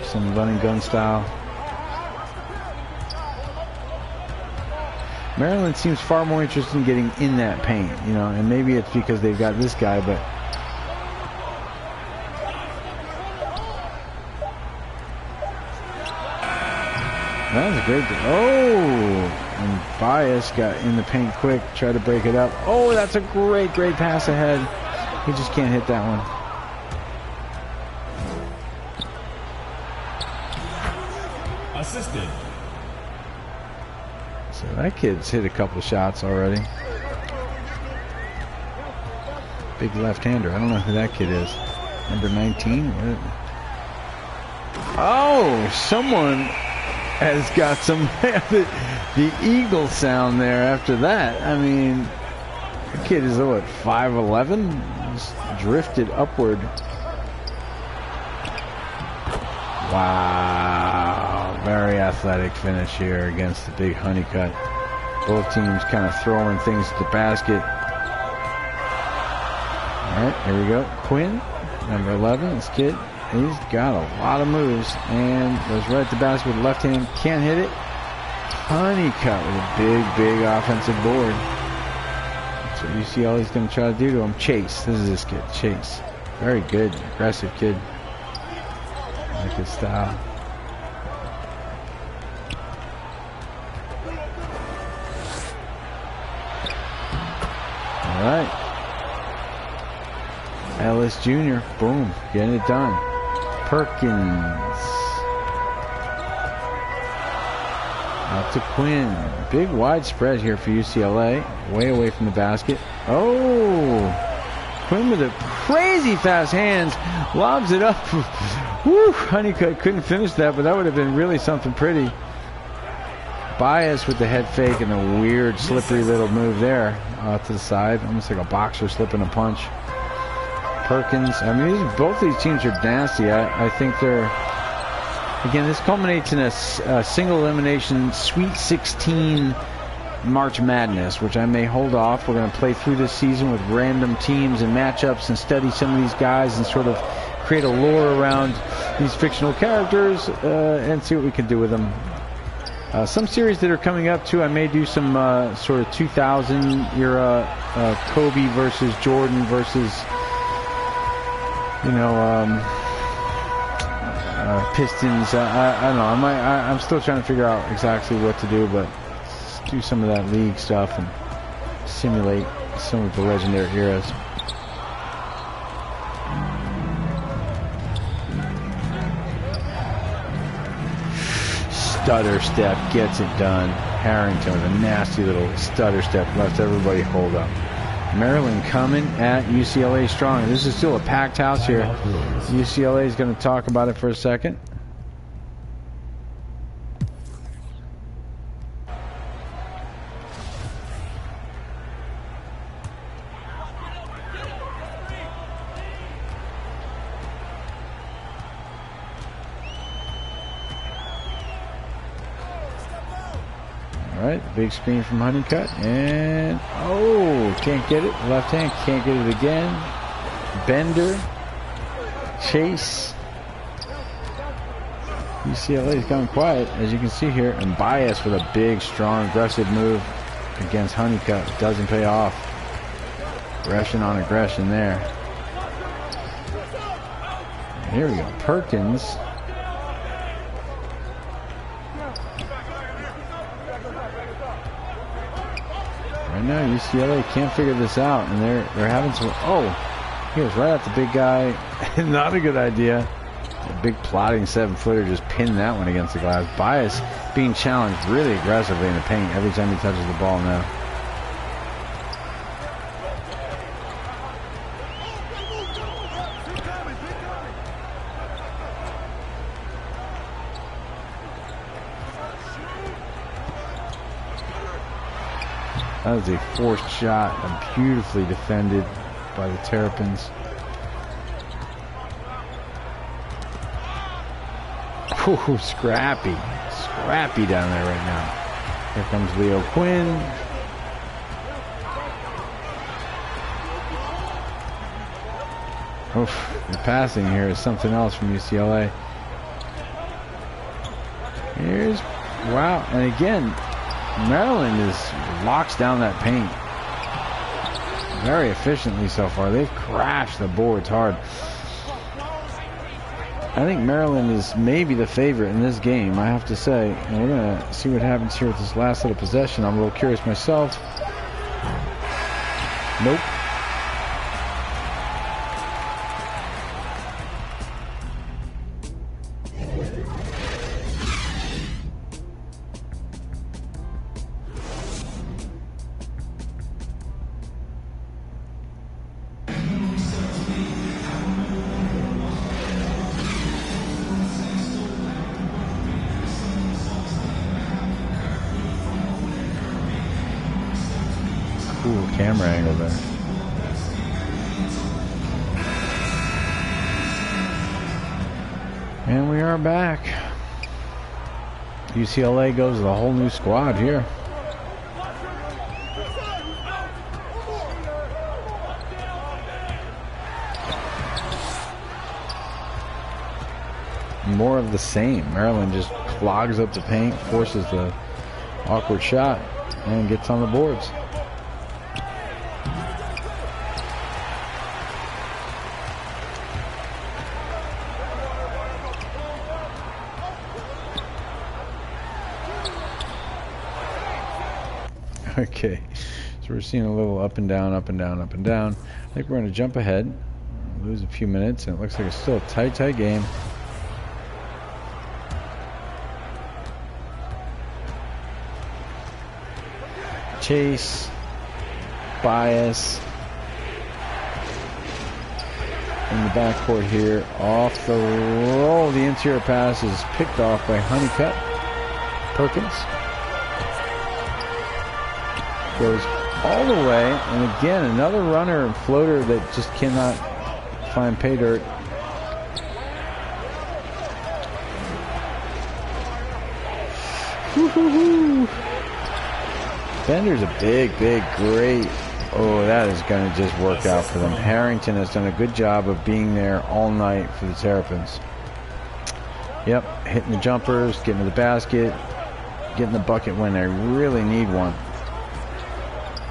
Some running gun style. Maryland seems far more interested in getting in that paint, and maybe it's because they've got this guy, but that was a great. And Bias got in the paint quick, tried to break it up. Oh, that's a great pass ahead. He just can't hit that one. Assisted. So that kid's hit a couple shots already. Big left-hander. I don't know who that kid is. Number 19? Oh, someone has got some The eagle sound there after that. I mean, the kid is, what, 5'11"? Just drifted upward. Wow. Very athletic finish here against the big Honeycutt. Both teams kind of throwing things at the basket. All right, here we go. Quinn, number 11, this kid, he's got a lot of moves and goes right at the basket with the left hand. Can't hit it. Honeycutt with a big offensive board. That's what UCLA is going to try to do to him. Chase, this is this kid, Chase. Very good, aggressive kid. I like his style. All right. Ellis Jr., boom, getting it done. Perkins. Out to Quinn. Big wide spread here for UCLA. Way away from the basket. Oh! Quinn with a crazy fast hands. Lobs it up. Woo! Honeycutt couldn't finish that, but that would have been really something pretty. Bias with the head fake and a weird slippery little move there to the side. Almost like a boxer slipping a punch. Perkins. I mean, both these teams are nasty. I think they're... Again, this culminates in a single elimination Sweet 16 March Madness, which I may hold off. We're going to play through this season with random teams and matchups and study some of these guys and sort of create a lore around these fictional characters and see what we can do with them. Some series that are coming up, too, I may do some sort of 2000-era Kobe versus Jordan versus, you know... Pistons. I don't know. I'm still trying to figure out exactly what to do, but let's do some of that league stuff and simulate some of the legendary eras. Stutter step gets it done. Harrington with a nasty little stutter step left everybody hold up. Maryland coming at UCLA strong. And this is still a packed house here. UCLA is going to talk about it for a second. All right, big screen from Honeycutt, and oh, can't get it. Left hand, can't get it again. Bender, Chase. UCLA is going quiet, as you can see here, and Bias with a big, strong, aggressive move against Honeycutt. Doesn't pay off. Aggression on aggression there. And here we go, Perkins. Right now, UCLA can't figure this out, and they're having some. Oh, he was right at the big guy. Not a good idea. A big plotting 7-footer just pinned that one against the glass. Bias being challenged really aggressively in the paint every time he touches the ball now. That was a forced shot and beautifully defended by the Terrapins. Ooh, scrappy. Scrappy down there right now. Here comes Leo Quinn. Oof, the passing here is something else from UCLA. Here's, wow, and again, Maryland locks down that paint very efficiently so far. They've crashed the boards hard. I think Maryland is maybe the favorite in this game, I have to say. And we're going to see what happens here with this last little possession. I'm a little curious myself. Nope. camera angle there. And we are back. UCLA goes with a whole new squad here. More of the same. Maryland just clogs up the paint, forces the awkward shot, and gets on the boards. Okay, so we're seeing a little up and down, up and down, up and down. I think we're going to jump ahead, lose a few minutes, and it looks like it's still a tight game. Chase, Bias in the backcourt here, off the roll. The interior pass is picked off by Honeycutt. Perkins goes all the way, and again another runner and floater that just cannot find pay dirt. Woo-hoo-hoo. Bender's a big, great. Oh, that is going to just work out for them. Harrington has done a good job of being there all night for the Terrapins. Yep, hitting the jumpers, getting to the basket, getting the bucket when they really need one.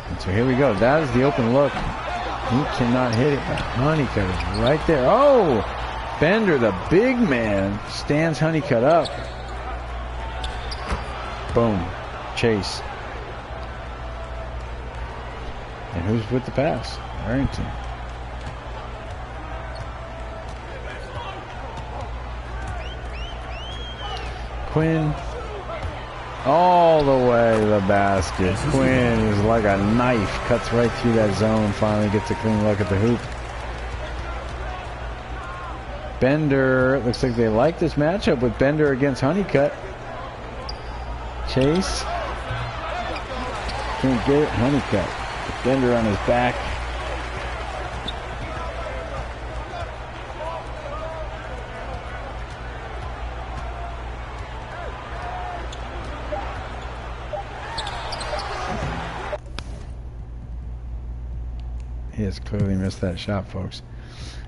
And so here we go. That is the open look. He cannot hit it, but Honeycutt is right there. Oh, Bender, the big man, stands Honeycutt up. Boom. Chase. And who's with the pass? Harrington. Quinn. All the way to the basket. Quinn is like a knife. Cuts right through that zone. Finally gets a clean look at the hoop. Bender. Looks like they like this matchup with Bender against Honeycutt. Chase. Can't get it. Honeycutt. Bender on his back. He has clearly missed that shot, folks.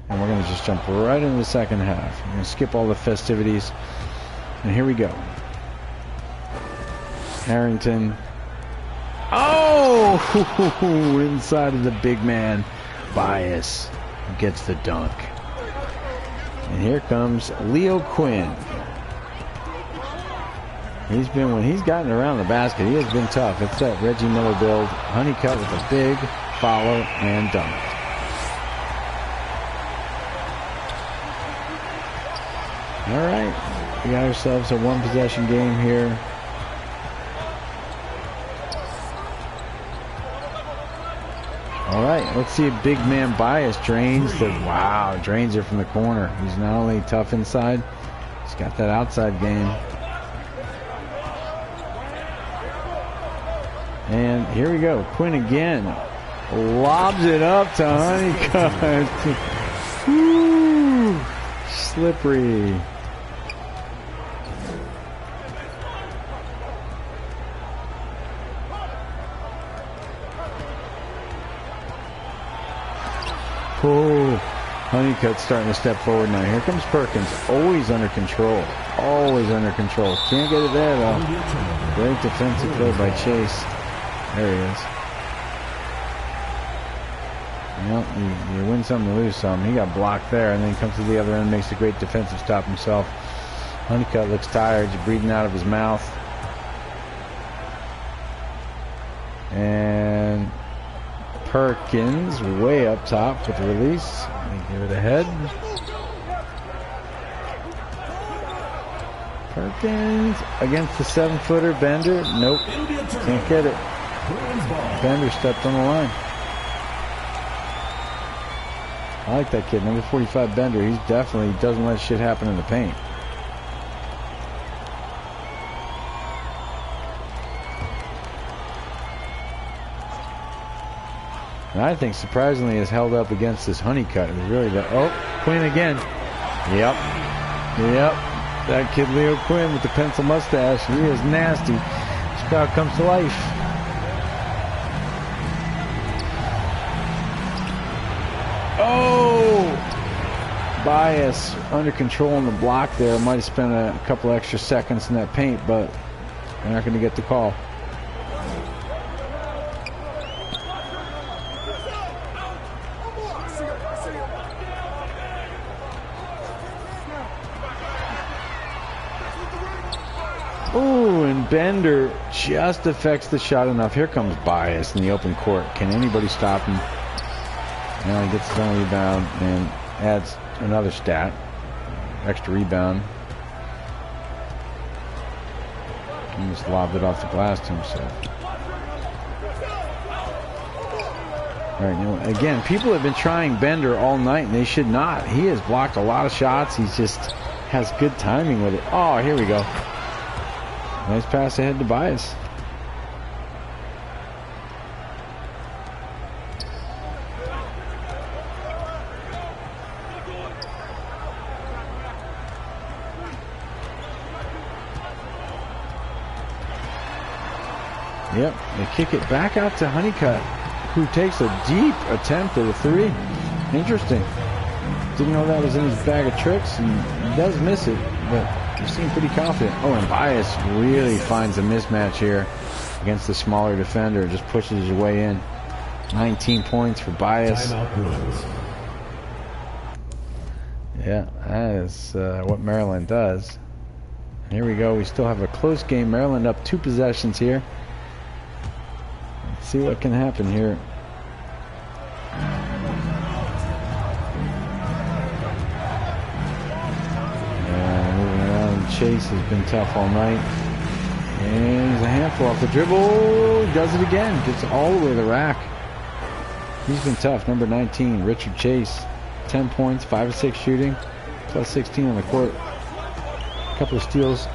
And we're going to just jump right into the second half. We're going to skip all the festivities. And here we go. Harrington. Oh! Inside of the big man. Bias gets the dunk. And here comes Leo Quinn. He's been, when he's gotten around the basket, he has been tough. It's that Reggie Miller build. Honeycutt with a big follow and dunk. All right. We got ourselves a one possession game here. All right, let's see a big man Bias drains the, wow, drains it from the corner. He's not only tough inside, he's got that outside game. And here we go, Quinn again. Lobs it up to Honeycutt. Woo, slippery. Oh, Honeycutt's starting to step forward now. Here comes Perkins, always under control. Always under control. Can't get it there, though. Great defensive play by Chase. There he is. Well, you win some, you lose some. He got blocked there, and then he comes to the other end, makes a great defensive stop himself. Honeycutt looks tired. He's breathing out of his mouth. And Perkins way up top with the release. Give it ahead. Perkins against the 7-footer. Bender. Nope. Can't get it. Bender stepped on the line. I like that kid. Number 45 Bender. He's definitely doesn't let shit happen in the paint. And I think surprisingly has held up against this Honeycutt. It was really the Quinn again. Yep. That kid Leo Quinn with the pencil mustache. He is nasty. This crowd comes to life. Bias under control in the block there. Might have spent a couple extra seconds in that paint, but they're not going to get the call. Ooh, and Bender just affects the shot enough. Here comes Bias in the open court. Can anybody stop him? Now he gets his own rebound and adds another stat. Extra rebound. He just lobbed it off the glass to himself. All right, again, people have been trying Bender all night, and they should not. He has blocked a lot of shots. He just has good timing with it. Oh, here we go. Nice pass ahead to Bias. Yep, they kick it back out to Honeycutt, who takes a deep attempt at a three. Interesting. Didn't know that was in his bag of tricks, and he does miss it, but he seemed pretty confident. Oh, and Bias really finds a mismatch here against the smaller defender. Just pushes his way in. 19 points for Bias. Yeah, that is what Maryland does. Here we go. We still have a close game. Maryland up 2 possessions here. Let's see what can happen here. Moving around. Chase has been tough all night. And he's a handful off the dribble. Does it again. Gets all the way to the rack. He's been tough. Number 19, Richard Chase. 10 points, 5 of 6 shooting. Plus 16 on the court. A couple of steals.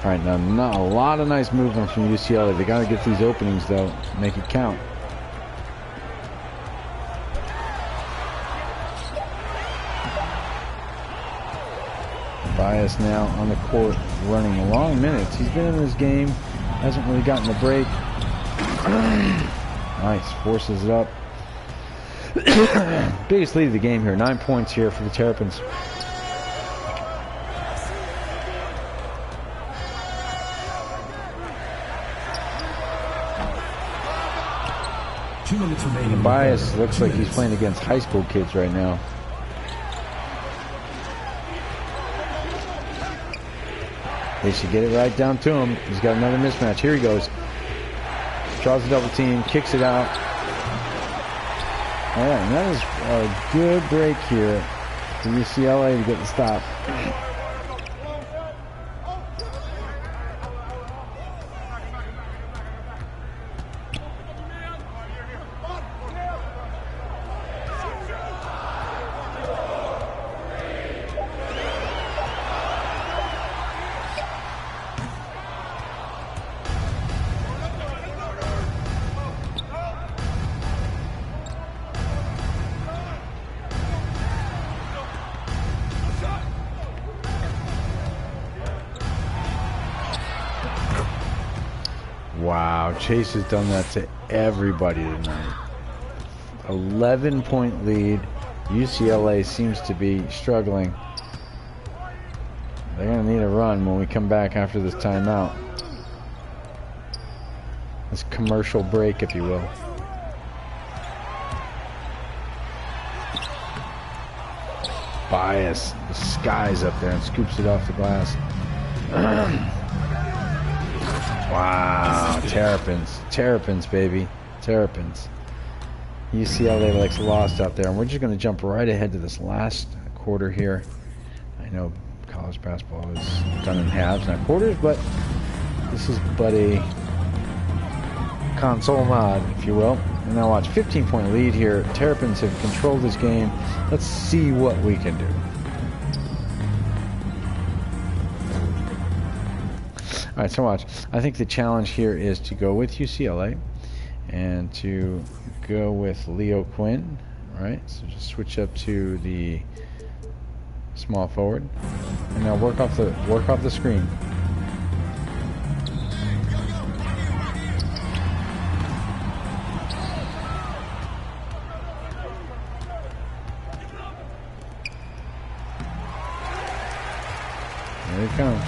All right, now not a lot of nice movement from UCLA. They got to get these openings, though. Make it count. Bias now on the court, running long minutes. He's been in this game. Hasn't really gotten a break. Nice, forces it up. Biggest lead of the game here. 9 points here for the Terrapins. Bias looks like he's playing against high school kids right now. They should get it right down to him. He's got another mismatch. Here he goes. Draws a double team, kicks it out. All right, and that is a good break here for UCLA to get the stop. Wow, Chase has done that to everybody tonight. 11-point lead. UCLA seems to be struggling. They're going to need a run when we come back after this timeout. This commercial break, if you will. Bias. The sky's up there and scoops it off the glass. Wow, Terrapins. Terrapins, baby. Terrapins. UCLA looks lost out there. And we're just going to jump right ahead to this last quarter here. I know college basketball is done in halves, not quarters, but this is but a console mod, if you will. And now watch, 15-point lead here. Terrapins have controlled this game. Let's see what we can do. All right, so watch. I think the challenge here is to go with UCLA and to go with Leo Quinn, right? So just switch up to the small forward, and now work off the screen. There he comes.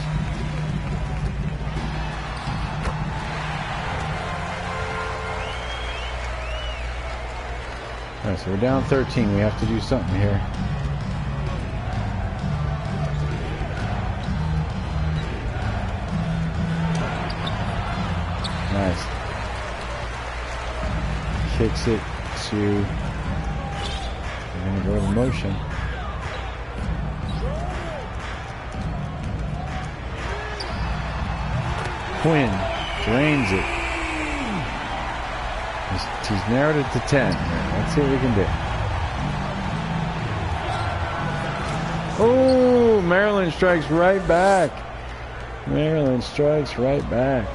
All right, so we're down 13. We have to do something here. Nice. Kicks it to... We're going to go to motion. Quinn drains it. He's narrowed it to 10. Let's see what we can do. Oh, Maryland strikes right back. Maryland strikes right back.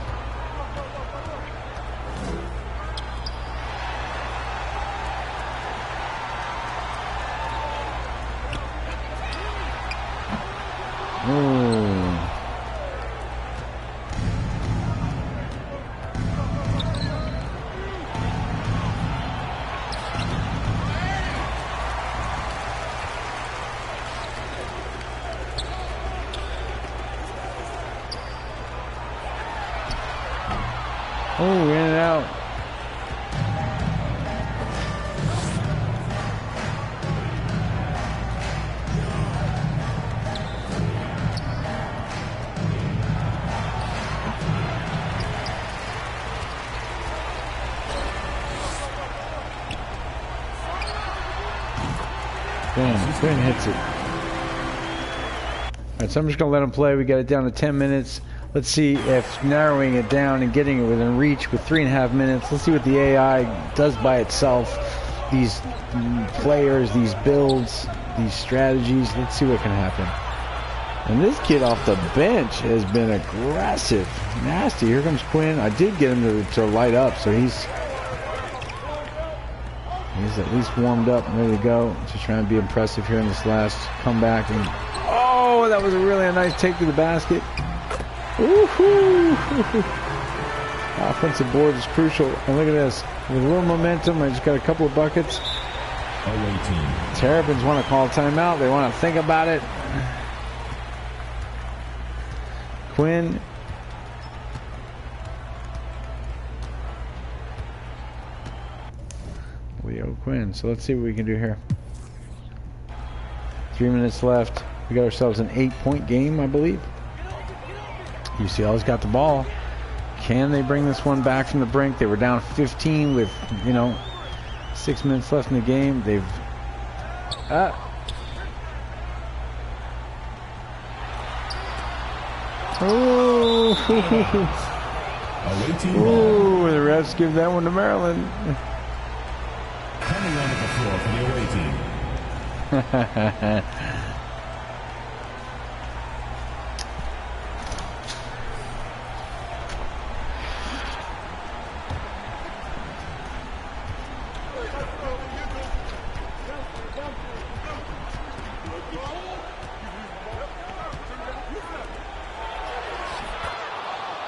Oh, in and out. Quinn hits it. All right, so I'm just going to let him play. We got it down to 10 minutes. Let's see if narrowing it down and getting it within reach with 3.5 minutes. Let's see what the AI does by itself. These players, these builds, these strategies. Let's see what can happen. And this kid off the bench has been aggressive. Nasty. Here comes Quinn. I did get him to light up, so he's at least warmed up and ready to go. Just trying to be impressive here in this last comeback. And oh, that was a really nice take to the basket. Woohoo! Offensive board is crucial. And look at this. With a little momentum, I just got a couple of buckets. Terrapins want to call timeout. They want to think about it. Quinn. Leo Quinn. So let's see what we can do here. 3 minutes left. We got ourselves an 8-point game, I believe. UCLA's got the ball. Can they bring this one back from the brink? They were down 15 with, 6 minutes left in the game. They've... Oh! Ooh, the refs give that one to Maryland. Coming onto the floor for the away team.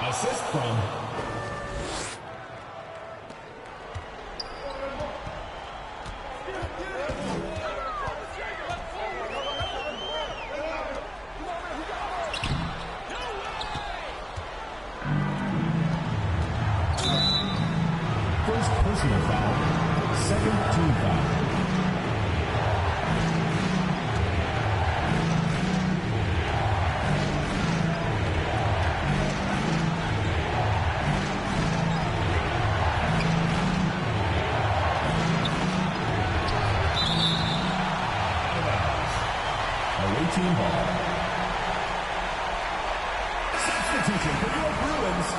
Assist from first personal foul, second team foul. Team ball. Substitution for your Bruins.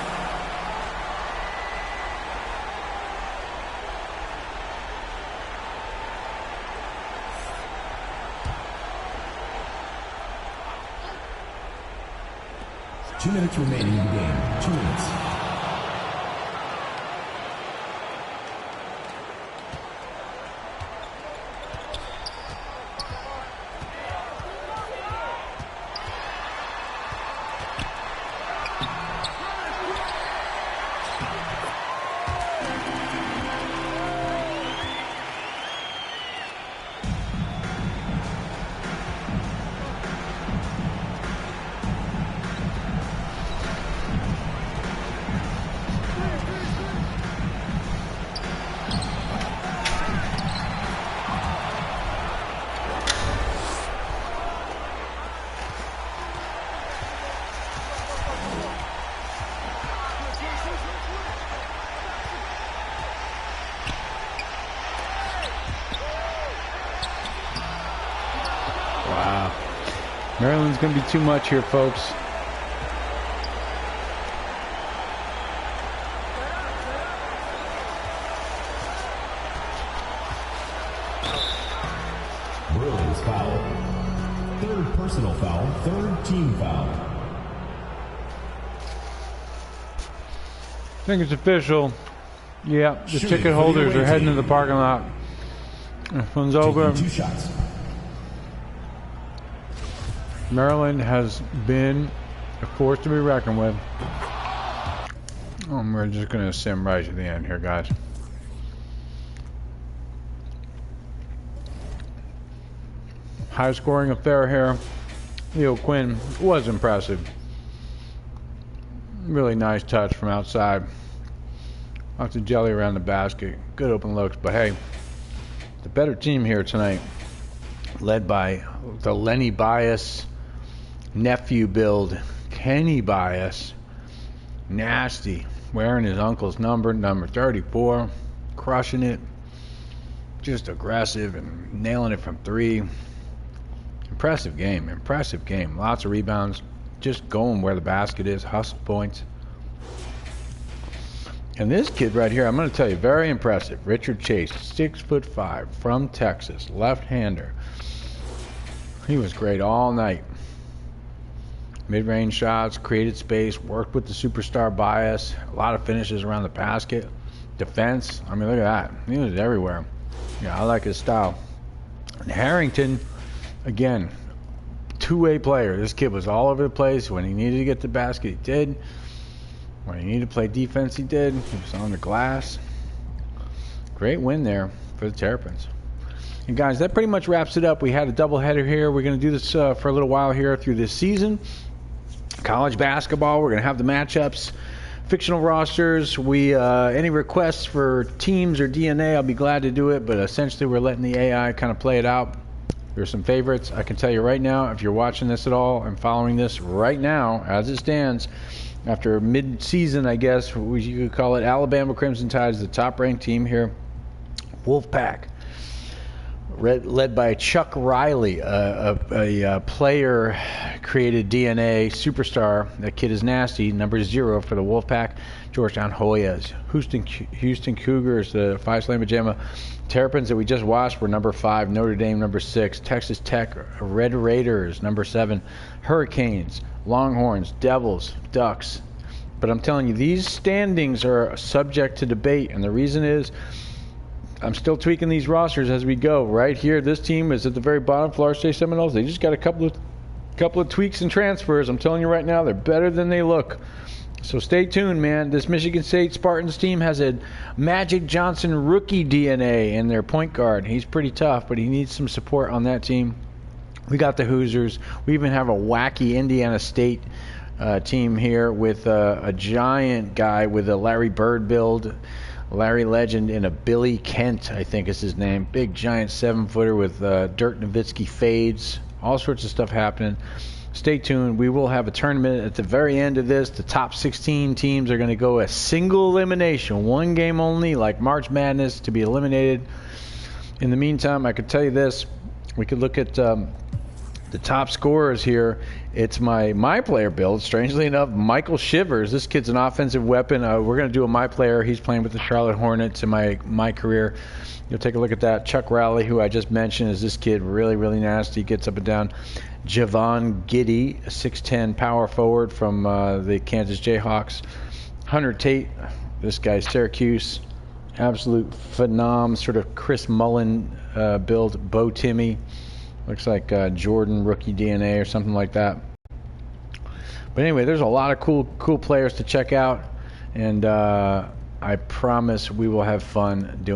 2 minutes remaining in the game. 2 minutes. Maryland's going to be too much here, folks. Maryland's foul. Third personal foul. Third team foul. I think it's official. Yeah, the ticket holders are heading to the parking lot. This one's over. 2 shots. Maryland has been a force to be reckoned with. We're just going to sim right to the end here, guys. High scoring affair here. Leo Quinn was impressive. Really nice touch from outside. Lots of jelly around the basket. Good open looks, but hey, the better team here tonight, led by the Lenny Bias nephew build, Kenny Bias. Nasty. Wearing his uncle's number 34. Crushing it. Just aggressive and nailing it from 3. Impressive game. Lots of rebounds. Just going where the basket is. Hustle points. And this kid right here, I'm going to tell you, very impressive. Richard Chase, 6'5", from Texas, left-hander. He was great all night. Mid-range shots, created space, worked with the superstar bias, a lot of finishes around the basket. Defense, I mean, look at that. He was everywhere. Yeah, I like his style. And Harrington, again, two-way player. This kid was all over the place. When he needed to get the basket, he did. When he needed to play defense, he did. He was on the glass. Great win there for the Terrapins. And guys, that pretty much wraps it up. We had a doubleheader here. We're going to do this for a little while here through this season. College basketball, we're going to have the matchups, fictional rosters. Any requests for teams or DNA, I'll be glad to do it. But essentially, we're letting the AI kind of play it out. There's some favorites. I can tell you right now, if you're watching this at all and following this right now as it stands, after mid-season, I guess you could call it, Alabama Crimson Tide is the top-ranked team here. Wolfpack, led by Chuck Riley, a player-created DNA superstar. That kid is nasty. Number 0 for the Wolfpack. Georgetown Hoyas. Houston Cougars, the Phi Slama Jama Terrapins that we just watched were number 5. Notre Dame, number 6. Texas Tech, Red Raiders, number 7. Hurricanes, Longhorns, Devils, Ducks. But I'm telling you, these standings are subject to debate, and the reason is I'm still tweaking these rosters as we go. Right here, this team is at the very bottom, Florida State Seminoles. They just got a couple of tweaks and transfers. I'm telling you right now, they're better than they look. So stay tuned, man. This Michigan State Spartans team has a Magic Johnson rookie DNA in their point guard. He's pretty tough, but he needs some support on that team. We got the Hoosiers. We even have a wacky Indiana State team here with a giant guy with a Larry Bird build. Larry Legend and a Billy Kent, I think is his name. Big, giant 7-footer with Dirk Nowitzki fades. All sorts of stuff happening. Stay tuned. We will have a tournament at the very end of this. The top 16 teams are going to go a single elimination, one game only, like March Madness, to be eliminated. In the meantime, I could tell you this. We could look at the The top scorers here, it's my player build. Strangely enough, Michael Shivers. This kid's an offensive weapon. We're going to do a my player. He's playing with the Charlotte Hornets in my career. You'll take a look at that. Chuck Rowley, who I just mentioned, is this kid really, really nasty. Gets up and down. Javon Giddy, a 6'10 power forward from the Kansas Jayhawks. Hunter Tate, this guy's Syracuse. Absolute phenom, sort of Chris Mullen build. Bo Timmy. Looks like Jordan rookie DNA or something like that. But anyway, there's a lot of cool players to check out. And I promise we will have fun doing